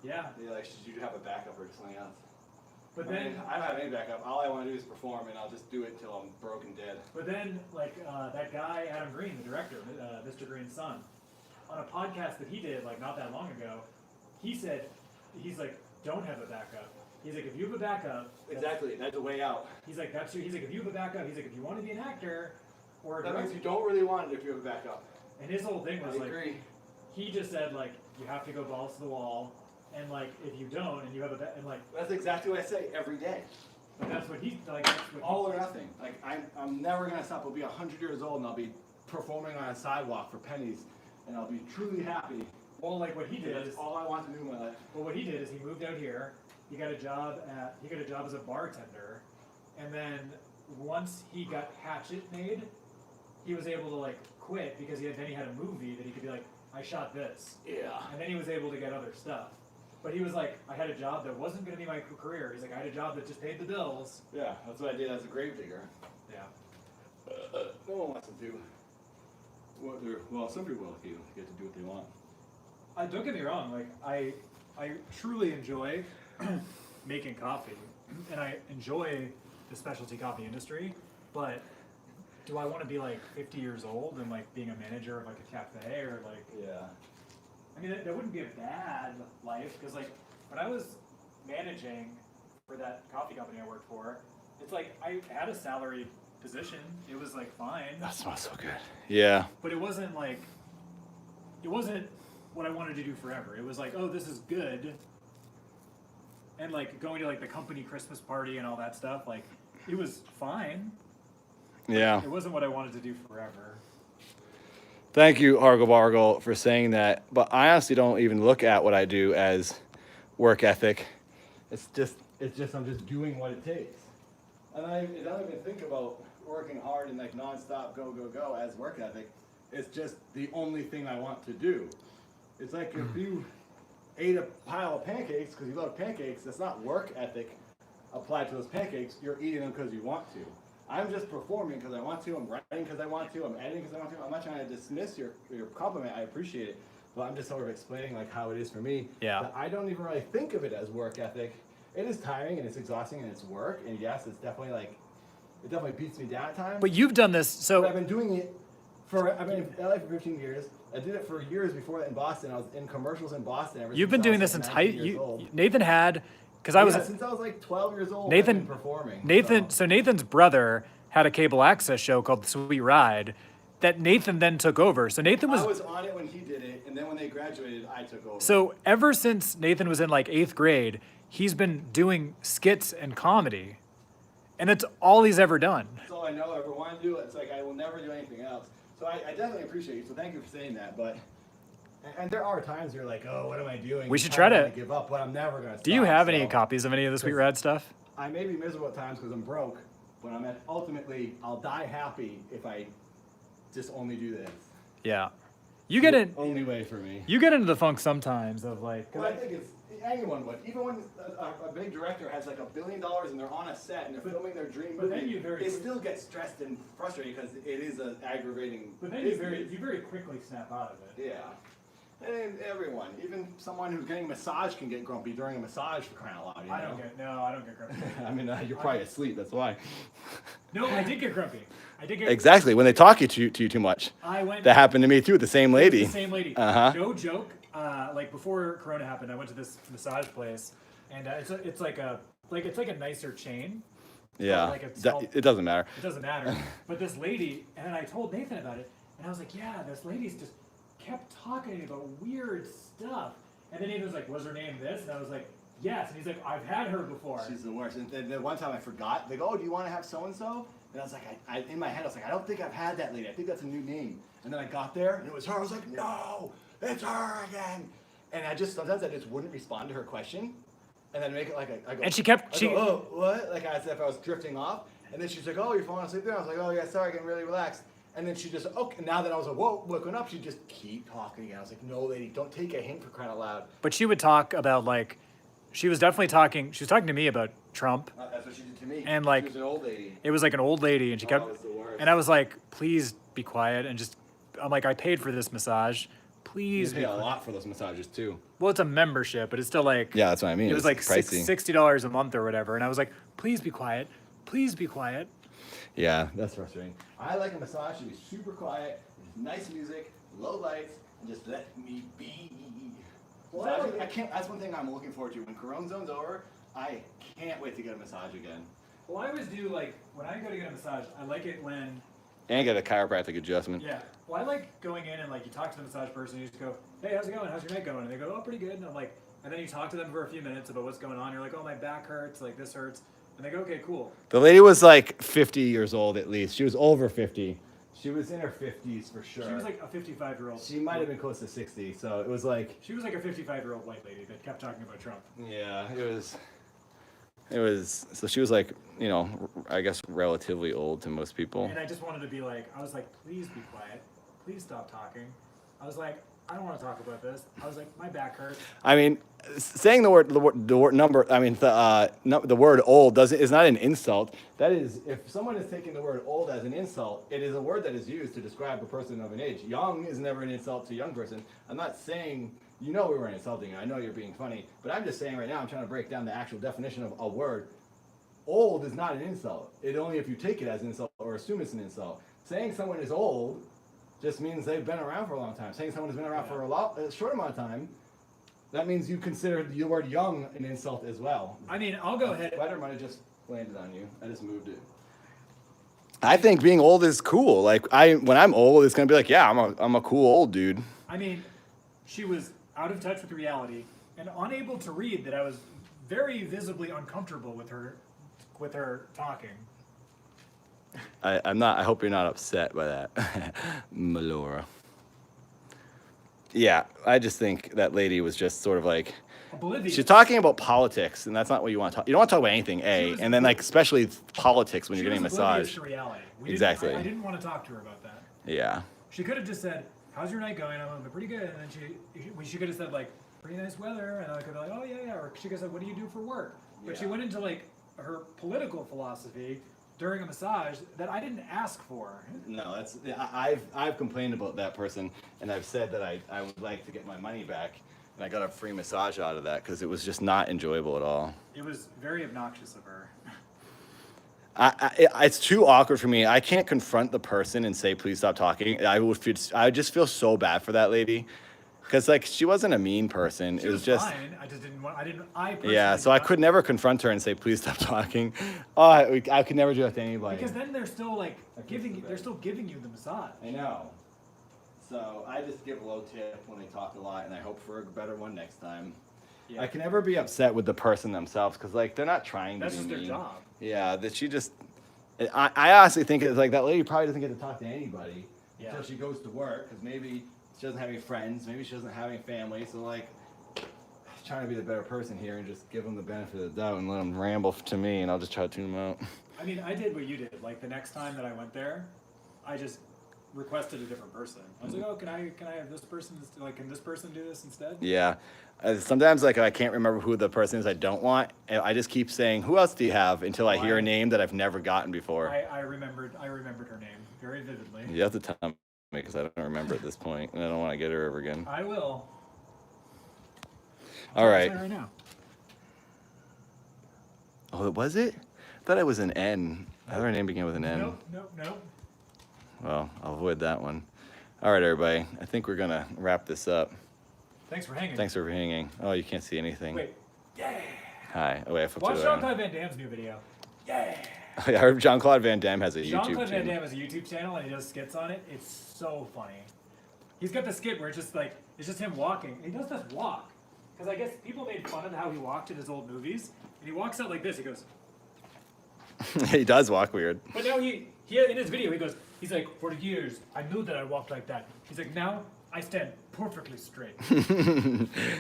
Speaker 2: Yeah.
Speaker 1: Yeah, like, should you have a backup or something else?
Speaker 2: But
Speaker 1: I
Speaker 2: then,
Speaker 1: mean, I don't have any backup. All I want to do is perform, and I'll just do it till I'm broke and dead.
Speaker 2: but then, like that guy Adam Green, the director, Mr. Green's son, on a podcast that he did like not that long ago, he said, he's like, don't have a backup. He's like, if you have a backup,
Speaker 1: Exactly, that's a way out.
Speaker 2: he's like, that's true. He's like, if you have a backup, he's like, if you want to be an actor or a
Speaker 1: That means
Speaker 2: director,
Speaker 1: you don't really want it if you have a backup.
Speaker 2: and his whole thing
Speaker 1: I
Speaker 2: was like,
Speaker 1: agree.
Speaker 2: he just said like, you have to go balls to the wall, and like if you don't, and you have and like,
Speaker 1: That's exactly what I say every day.
Speaker 2: but that's what he like. That's what
Speaker 1: All or nothing. Like, I'm never going to stop. I'll be 100 years old, and I'll be performing on a sidewalk for pennies, and I'll be truly happy.
Speaker 2: Well, like what he did
Speaker 1: That's
Speaker 2: is,
Speaker 1: all I want to do in my life.
Speaker 2: well, what he did is he moved out here. He got a job as a bartender, and then once he got Hatchet made, he was able to like quit because then he had a movie that he could be like, I shot this,
Speaker 1: Yeah.
Speaker 2: and then he was able to get other stuff. But he was like, I had a job that wasn't going to be my career. He's like, I had a job that just paid the bills.
Speaker 1: Yeah, that's what I did as a grave digger.
Speaker 2: Yeah.
Speaker 1: No one wants to do what they're, well, some people get to do what they want.
Speaker 2: Don't get me wrong. Like I truly enjoy making coffee, and I enjoy the specialty coffee industry. But do I want to be like 50 years old and like being a manager of like a cafe or like?
Speaker 1: Yeah.
Speaker 2: I mean, that wouldn't be a bad life because like when I was managing for that coffee company I worked for, it's like I had a salaried position. It was like fine.
Speaker 1: That smells so good. Yeah.
Speaker 2: But it wasn't what I wanted to do forever. It was like, oh, this is good. And like going to like the company Christmas party and all that stuff, like it was fine.
Speaker 1: Yeah.
Speaker 2: It wasn't what I wanted to do forever.
Speaker 1: Thank you, Argle Bargle, for saying that. But I honestly don't even look at what I do as work ethic. It's just I'm just doing what it takes. And I don't even think about working hard and like nonstop go as work ethic. It's just the only thing I want to do. It's like if you ate a pile of pancakes because you love pancakes, that's not work ethic applied to those pancakes. You're eating them because you want to. I'm just performing because I want to. I'm writing because I want to. I'm editing because I want to. I'm not trying to dismiss your compliment. I appreciate it, but I'm just sort of explaining like how it is for me.
Speaker 2: Yeah.
Speaker 1: That I don't even really think of it as work ethic. It is tiring and it's exhausting and it's work. And yes, it's definitely like it definitely beats me down at times.
Speaker 2: But you've done this,
Speaker 1: But I've
Speaker 2: so
Speaker 1: been doing it I've been in LA for 15 years. I did it for years before that in Boston. I was in commercials in Boston.
Speaker 2: you've been doing this since high. Nathan had, because I was
Speaker 1: since I was like 12 years old.
Speaker 2: Nathan-
Speaker 1: I've been performing.
Speaker 2: So Nathan's brother had a cable access show called The Sweet Ride that Nathan then took over. So Nathan
Speaker 1: I was on it when he did it, and then when they graduated, I took over.
Speaker 2: So ever since Nathan was in like 8th grade, he's been doing skits and comedy. And that's all he's ever done.
Speaker 1: That's all I know, ever want to do. It's like I will never do anything else. So I definitely appreciate you. So thank you for saying that. But and there are times you're like, oh, what am I doing?
Speaker 2: We should
Speaker 1: I
Speaker 2: try
Speaker 1: don't
Speaker 2: to-
Speaker 1: wanna give up, but I'm never gonna.
Speaker 2: Do you
Speaker 1: stop,
Speaker 2: have any
Speaker 1: so.
Speaker 2: copies of any of the Sweet Ride stuff?
Speaker 1: I may be miserable at times because I'm broke, but ultimately I'll die happy if I just only do this.
Speaker 2: Yeah. You get in.
Speaker 1: Only way for me.
Speaker 2: You get into the funk sometimes of like.
Speaker 1: Well, I think it's anyone would. Even when a big director has like $1 billion and they're on a set and they're filming their dream
Speaker 2: But
Speaker 1: movie,
Speaker 2: then you very
Speaker 1: they still get stressed and frustrated because it is an aggravating.
Speaker 2: But then you very quickly snap out of it.
Speaker 1: Yeah. And everyone, even someone who's getting a massage can get grumpy during a massage for crying out loud. You know?
Speaker 2: I don't get grumpy.
Speaker 1: I mean, you're probably asleep. That's why.
Speaker 2: No, I did get grumpy.
Speaker 1: Exactly. When they talk to you too much.
Speaker 2: I went.
Speaker 1: That happened to me too with the same lady.
Speaker 2: The same lady.
Speaker 1: Uh-huh.
Speaker 2: No joke. Like before Corona happened, I went to this massage place, and it's like a nicer chain.
Speaker 1: Yeah.
Speaker 2: Like it's
Speaker 1: it doesn't matter.
Speaker 2: It doesn't matter. But this lady, and then I told Nathan about it, and I was like, yeah, this lady's just kept talking to me about weird stuff. And then Nathan was like, was her name this? And I was like, yes. And he's like, I've had her before.
Speaker 1: She's the worst. And then one time I forgot. They go, oh, do you want to have so-and-so? And I was like, I in my head, I was like, I don't think I've had that lady. I think that's a new name. And then I got there, and it was her. I was like, no, it's her again. And sometimes I just wouldn't respond to her question. And then make it like I go,
Speaker 2: and she kept,
Speaker 1: oh, what? Like as if I was drifting off. And then she's like, oh, you're falling asleep there? I was like, oh, yeah, sorry, getting really relaxed. And then she just, okay, now that I was like, whoa, looking up, she'd just keep talking again. I was like, no, lady, don't take a hint for crying out loud.
Speaker 2: But she would talk about like, she was talking to me about Trump.
Speaker 1: That's what she did to me.
Speaker 2: And like,
Speaker 1: she was an old lady.
Speaker 2: It was like an old lady, and she kept,
Speaker 1: it was the worst.
Speaker 2: and I was like, please be quiet, and just, I'm like, I paid for this massage. Please
Speaker 1: You pay a lot for those massages too.
Speaker 2: Well, it's a membership, but it's still like,
Speaker 1: Yeah, that's what I mean.
Speaker 2: it was like
Speaker 1: pricey.
Speaker 2: $60 a month or whatever. And I was like, please be quiet. Please be quiet.
Speaker 1: Yeah, that's frustrating. I like a massage to be super quiet, nice music, low lights, and just let me be. Well, I can't. That's one thing I'm looking forward to. When Corona Zone's over, I can't wait to get a massage again.
Speaker 2: Well, I always do, like, when I go to get a massage, I like it when...
Speaker 1: And get a chiropractic adjustment.
Speaker 2: Yeah. Well, I like going in and, like, you talk to the massage person, you just go, hey, how's it going? How's your night going? And they go, oh, pretty good. And I'm like, and then you talk to them for a few minutes about what's going on. You're like, oh, my back hurts, like, this hurts. And they go, okay, cool.
Speaker 1: The lady was like 50 years old at least. She was over 50. She was in her 50s for sure.
Speaker 2: She was like a 55-year-old.
Speaker 1: She might have been close to 60. So it was like...
Speaker 2: She was like a 55-year-old white lady that kept talking about Trump.
Speaker 1: Yeah, it was, so she was like, you know, I guess relatively old to most people.
Speaker 2: And I just wanted to be like, I was like, please be quiet. Please stop talking. I was like, I don't want to talk about this. I was like, my back hurts.
Speaker 1: I mean, saying the word number, I mean, the word old is not an insult. That is, if someone is taking the word old as an insult, it is a word that is used to describe a person of an age. Young is never an insult to a young person. I'm not saying, you know, we weren't insulting you. I know you're being funny, but I'm just saying right now, I'm trying to break down the actual definition of a word. Old is not an insult. It only if you take it as an insult or assume it's an insult. Saying someone is old just means they've been around for a long time. Saying someone has been around for a short amount of time, that means you consider the word young an insult as well.
Speaker 2: I mean, I'll go ahead.
Speaker 1: Sweater might have just landed on you. I just moved it. I think being old is cool. Like when I'm old, it's gonna be like, yeah, I'm a cool old dude.
Speaker 2: I mean, she was out of touch with reality and unable to read that I was very visibly uncomfortable with her talking.
Speaker 1: I'm not. I hope you're not upset by that, Melora. Yeah, I just think that lady was just sort of like,
Speaker 2: oblivious.
Speaker 1: she's talking about politics, and that's not what you want to talk. You don't want to talk about anything, and then like especially politics when you're getting a massage.
Speaker 2: To reality.
Speaker 1: Exactly.
Speaker 2: I didn't want to talk to her about that.
Speaker 1: Yeah.
Speaker 2: She could have just said, "How's your night going?" I'm like, "Pretty good." And then she could have said like, "Pretty nice weather," and I could be like, "Oh yeah." Or she could have said, "What do you do for work?" But she went into like her political philosophy during a massage that I didn't ask for.
Speaker 1: No, I've complained about that person, and I've said that I would like to get my money back, and I got a free massage out of that because it was just not enjoyable at all.
Speaker 2: It was very obnoxious of her.
Speaker 1: It's too awkward for me. I can't confront the person and say, please stop talking. I just feel so bad for that lady. Because, like, she wasn't a mean person.
Speaker 2: It was just fine. I just didn't want, I personally
Speaker 1: yeah, so I could never confront her and say, please stop talking. Oh, I could never do that to anybody.
Speaker 2: Because then they're still, like, giving you the massage.
Speaker 1: I know. So I just give a low tip when they talk a lot, and I hope for a better one next time. Yeah. I can never be upset with the person themselves, because, like, they're not trying to be mean.
Speaker 2: That's just their job.
Speaker 1: Yeah, that she just... I honestly think it's like that lady probably doesn't get to talk to anybody until she goes to work, because maybe... she doesn't have any friends. Maybe she doesn't have any family. So, like, trying to be the better person here and just give them the benefit of the doubt and let them ramble to me, and I'll just try to tune them out.
Speaker 2: I mean, I did what you did. Like the next time that I went there, I just requested a different person. I was like, oh, can I have this person? Like, can this person do this instead?
Speaker 1: Yeah. Sometimes, like, I can't remember who the person is I don't want, and I just keep saying, who else do you have, until I hear a name that I've never gotten before.
Speaker 2: I remembered her name very vividly.
Speaker 1: You have to tell me, because I don't remember at this point, and I don't want to get her over again.
Speaker 2: I will.
Speaker 1: All right.
Speaker 2: Right now.
Speaker 1: Oh, was it? I thought it was an N. I thought her name began with an N.
Speaker 2: Nope.
Speaker 1: Well, I'll avoid that one. All right, everybody. I think we're going to wrap this up.
Speaker 2: Thanks for hanging.
Speaker 1: Thanks for hanging. Oh, you can't see anything.
Speaker 2: Wait. Yeah.
Speaker 1: Hi. Oh, wait, I flipped
Speaker 2: Watch
Speaker 1: it
Speaker 2: Jean
Speaker 1: around.
Speaker 2: Claude Van Damme's new video. Yeah.
Speaker 1: I heard Jean-Claude Van Damme has a YouTube
Speaker 2: Jean-Claude Van
Speaker 1: channel.
Speaker 2: Damme has a YouTube channel and he does skits on it. It's so funny. He's got the skit where it's just like, it's just him walking. He does this walk. Because I guess people made fun of how he walked in his old movies. And he walks out like this. He goes.
Speaker 1: He does walk weird.
Speaker 2: But now he in his video, he's like, for years, I knew that I walked like that. He's like, now I stand perfectly straight.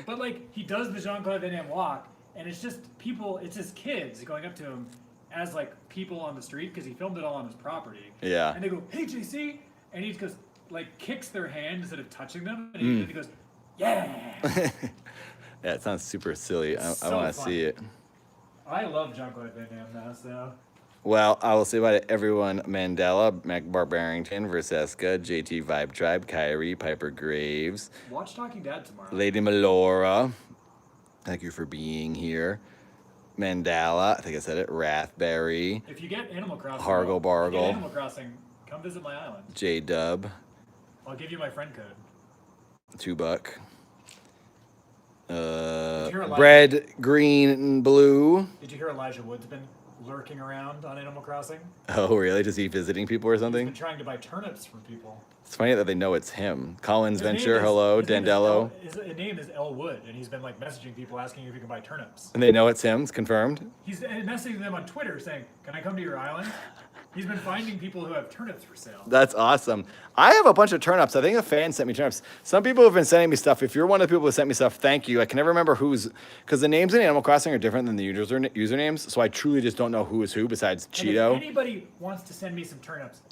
Speaker 2: But like, he does the Jean-Claude Van Damme walk, and it's just people, it's his kids going up to him as like people on the street, because he filmed it all on his property.
Speaker 1: Yeah.
Speaker 2: And they go, hey, JC, and he just goes, like, kicks their hand instead of touching them, and he goes, yeah.
Speaker 1: Yeah, it sounds super silly. I
Speaker 2: So
Speaker 1: want to
Speaker 2: funny.
Speaker 1: see it.
Speaker 2: I love Jean-Claude Van Damme now, so.
Speaker 1: Well, I will say about it, everyone: Mandela, Mac Barbarrington, Verseska, JT Vibe Tribe, Kyrie, Piper Graves,
Speaker 2: Watch Talking Dad tomorrow.
Speaker 1: Lady Melora. Thank you for being here. Mandala, I think I said it. Rathberry,
Speaker 2: If you get Animal Crossing,
Speaker 1: Hargle
Speaker 2: if you
Speaker 1: Bargle.
Speaker 2: get Animal Crossing, come visit my island.
Speaker 1: J Dub,
Speaker 2: I'll give you my friend code.
Speaker 1: $2.
Speaker 2: hear Elijah?
Speaker 1: Red, green, and blue.
Speaker 2: Did you hear Elijah Wood's been lurking around on Animal Crossing?
Speaker 1: Oh, really? Just he visiting people or
Speaker 2: He's been
Speaker 1: something?
Speaker 2: trying to buy turnips from people.
Speaker 1: It's funny that they know it's him. Collins
Speaker 2: His name
Speaker 1: Venture,
Speaker 2: is-
Speaker 1: hello.
Speaker 2: his name is
Speaker 1: Dandello.
Speaker 2: His name is El Wood, and he's been like messaging people asking if he can buy turnips.
Speaker 1: And they know it's him. It's confirmed.
Speaker 2: He's messaging them on Twitter saying, "Can I come to your island?" He's been finding people who have turnips for sale.
Speaker 1: That's awesome. I have a bunch of turnips. I think a fan sent me turnips. Some people have been sending me stuff. If you're one of the people who sent me stuff, thank you. I can never remember who's, because the names in Animal Crossing are different than the usernames. So I truly just don't know who is who besides
Speaker 2: And if
Speaker 1: Cheeto.
Speaker 2: anybody wants to send me some turnips,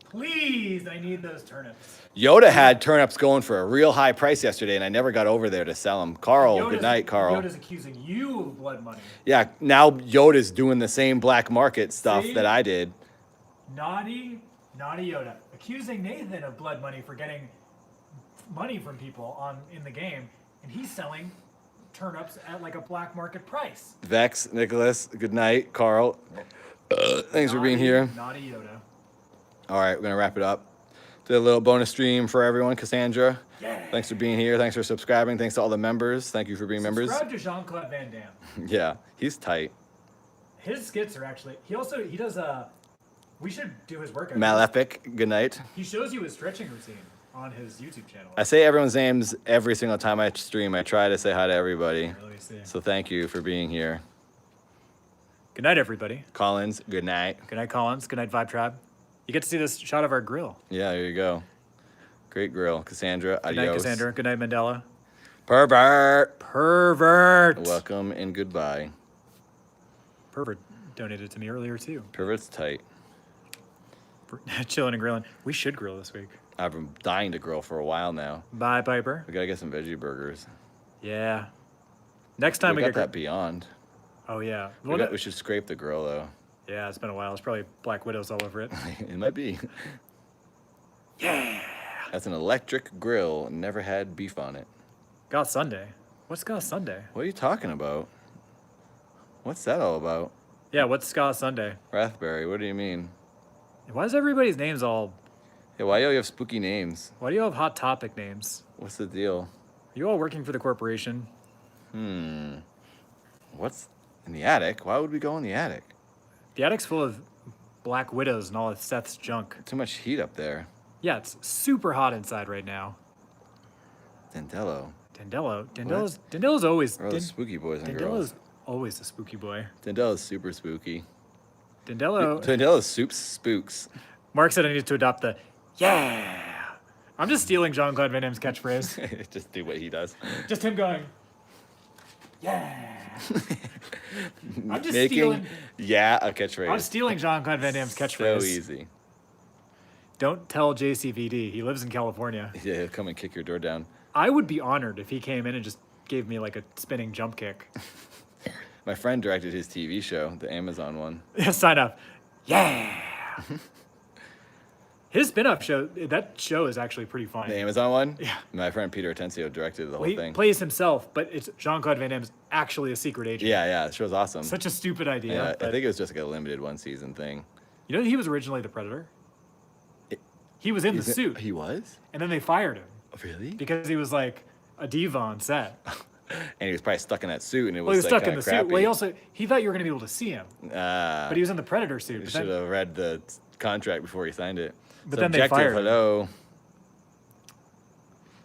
Speaker 2: please, I need those turnips.
Speaker 1: Yoda had turnips going for a real high price yesterday, and I never got over there to sell them. Carl, good night, Carl.
Speaker 2: Yoda's accusing you of blood money.
Speaker 1: Yeah, now Yoda's doing the same black market stuff
Speaker 2: See?
Speaker 1: that I did.
Speaker 2: Naughty Yoda, accusing Nathan of blood money for getting money from people in the game, and he's selling turnips at like a black market price.
Speaker 1: Vex, Nicholas, good night, Carl. Thanks for being here.
Speaker 2: Naughty Yoda.
Speaker 1: All right, we're gonna wrap it up. Did a little bonus stream for everyone. Cassandra,
Speaker 2: Yeah.
Speaker 1: thanks for being here. Thanks for subscribing. Thanks to all the members. Thank you for being members.
Speaker 2: Subscribe to Jean-Claude Van Damme.
Speaker 1: Yeah, he's tight.
Speaker 2: His skits are actually. He does we should do his workout.
Speaker 1: Malefic, good night.
Speaker 2: He shows you his stretching routine on his YouTube channel.
Speaker 1: I say everyone's names every single time I stream. I try to say hi to everybody.
Speaker 2: Let me see.
Speaker 1: So thank you for being here.
Speaker 2: Good night, everybody.
Speaker 1: Collins, good night.
Speaker 2: Good night, Collins. Good night, Vibe Tribe. You get to see this shot of our grill.
Speaker 1: Yeah, there you go. Great grill. Cassandra,
Speaker 2: Good night,
Speaker 1: adios.
Speaker 2: Cassandra. Good night, Mandela.
Speaker 1: Pervert.
Speaker 2: Pervert.
Speaker 1: Welcome and goodbye.
Speaker 2: Pervert donated to me earlier too.
Speaker 1: Pervert's tight.
Speaker 2: Chilling and grilling. We should grill this week.
Speaker 1: I've been dying to grill for a while now.
Speaker 2: Bye, Piper.
Speaker 1: We gotta get some veggie burgers.
Speaker 2: Yeah. Next time
Speaker 1: we
Speaker 2: we
Speaker 1: got
Speaker 2: get
Speaker 1: that Beyond.
Speaker 2: Oh yeah.
Speaker 1: We should scrape the grill though.
Speaker 2: Yeah, it's been a while. It's probably Black Widows all over it.
Speaker 1: It might be.
Speaker 2: Yeah.
Speaker 1: That's an electric grill. Never had beef on it.
Speaker 2: Got Sunday. What's Ska Sunday?
Speaker 1: What are you talking about? What's that all about?
Speaker 2: Yeah, what's Ska Sunday?
Speaker 1: Rathberry, what do you mean?
Speaker 2: Why is everybody's names all?
Speaker 1: Hey, why do you have spooky names?
Speaker 2: Why do you have Hot Topic names?
Speaker 1: What's the deal?
Speaker 2: Are you all working for the corporation?
Speaker 1: What's in the attic? Why would we go in the attic?
Speaker 2: The attic's full of Black Widows and all of Seth's junk.
Speaker 1: Too much heat up there.
Speaker 2: Yeah, it's super hot inside right now.
Speaker 1: Dandello.
Speaker 2: Dandelo's always.
Speaker 1: Where are those spooky boys and girls?
Speaker 2: Dandelo's always a spooky boy.
Speaker 1: Dandello's super spooky.
Speaker 2: Dandello.
Speaker 1: Dandello's soup spooks.
Speaker 2: Mark said I needed to adopt the yeah. I'm just stealing Jean-Claude Van Damme's catchphrase.
Speaker 1: Just do what he does.
Speaker 2: Just him going. Yeah. I'm just
Speaker 1: Making
Speaker 2: stealing.
Speaker 1: yeah a catchphrase.
Speaker 2: I'm stealing Jean-Claude Van Damme's catchphrase.
Speaker 1: So easy.
Speaker 2: Don't tell JCVD. He lives in California.
Speaker 1: Yeah, he'll come and kick your door down.
Speaker 2: I would be honored if he came in and just gave me like a spinning jump kick.
Speaker 1: My friend directed his TV show, the Amazon one.
Speaker 2: Sign up. Yeah. His spin-off show, that show is actually pretty
Speaker 1: The
Speaker 2: funny.
Speaker 1: Amazon one?
Speaker 2: Yeah.
Speaker 1: My friend Peter Atencio directed the whole
Speaker 2: He
Speaker 1: thing.
Speaker 2: plays himself, but it's Jean-Claude Van Damme's actually a secret agent.
Speaker 1: Yeah, the show's awesome.
Speaker 2: Such a stupid idea.
Speaker 1: yeah, I
Speaker 2: but
Speaker 1: think it was just like a limited one season thing.
Speaker 2: you know he was originally the Predator? He was in the suit,
Speaker 1: He was?
Speaker 2: and then they fired him
Speaker 1: Really?
Speaker 2: because he was like a diva on set.
Speaker 1: And he was probably stuck in that suit, and it
Speaker 2: Well, he was
Speaker 1: like,
Speaker 2: stuck in
Speaker 1: kinda
Speaker 2: the
Speaker 1: crappy.
Speaker 2: suit. Well, he thought you were going to be able to see him, but he was in the Predator suit.
Speaker 1: You
Speaker 2: But
Speaker 1: should
Speaker 2: then,
Speaker 1: have read the contract before he signed it.
Speaker 2: But then they fired him.
Speaker 1: Hello.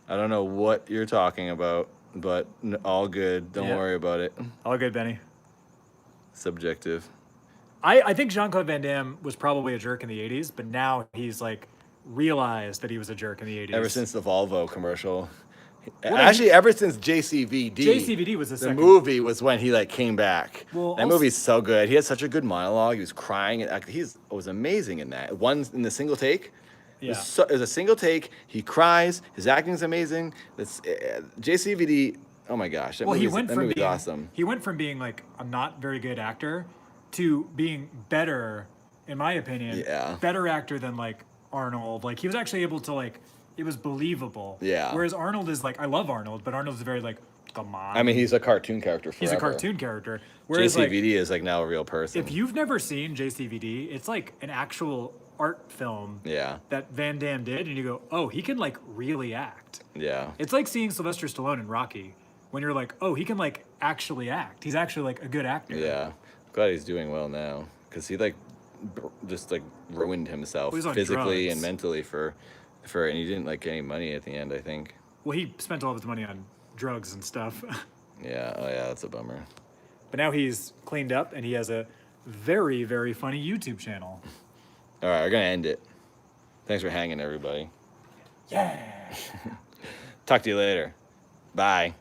Speaker 1: I don't know what you're talking about, but all good. Don't
Speaker 2: Yeah.
Speaker 1: worry about it.
Speaker 2: all good, Benny.
Speaker 1: Subjective.
Speaker 2: I think Jean-Claude Van Damme was probably a jerk in the 80s, but now he's like realized that he was a jerk in the 80s.
Speaker 1: Ever since the Volvo commercial.
Speaker 2: Well,
Speaker 1: Actually, ever since JCVD.
Speaker 2: JCVD was the
Speaker 1: The
Speaker 2: second.
Speaker 1: movie was when he like came back.
Speaker 2: Well,
Speaker 1: that
Speaker 2: also-
Speaker 1: movie's so good. He had such a good monologue. He was crying. And he was amazing in that. One in the single take.
Speaker 2: Yeah.
Speaker 1: It was a single take. He cries. His acting's amazing. JCVD. Oh my gosh, that
Speaker 2: Well, he
Speaker 1: movie's,
Speaker 2: went
Speaker 1: that
Speaker 2: from
Speaker 1: movie's
Speaker 2: being
Speaker 1: awesome.
Speaker 2: he went from being like a not very good actor to being better, in my opinion.
Speaker 1: Yeah.
Speaker 2: Better actor than like Arnold. Like he was actually able to like it was believable.
Speaker 1: Yeah.
Speaker 2: Whereas Arnold is like I love Arnold, but Arnold's very like come on.
Speaker 1: I mean, he's a cartoon character forever.
Speaker 2: he's a cartoon character. Whereas
Speaker 1: JCVD
Speaker 2: like
Speaker 1: is like now a real person.
Speaker 2: if you've never seen JCVD, it's like an actual art film
Speaker 1: Yeah,
Speaker 2: that Van Damme did, and you go, oh, he can like really act.
Speaker 1: yeah.
Speaker 2: It's like seeing Sylvester Stallone in Rocky, when you're like, oh, he can like actually act. He's actually like a good actor.
Speaker 1: Yeah, glad he's doing well now because he like just like ruined himself
Speaker 2: Well, he's on
Speaker 1: physically
Speaker 2: drugs.
Speaker 1: and mentally for, and he didn't like get any money at the end. I think.
Speaker 2: Well, he spent all of his money on drugs and stuff,
Speaker 1: Yeah. Oh yeah, that's a bummer.
Speaker 2: but now he's cleaned up and he has a very, very funny YouTube channel.
Speaker 1: All right, we're gonna end it. Thanks for hanging, everybody.
Speaker 2: Yeah.
Speaker 1: Talk to you later. Bye.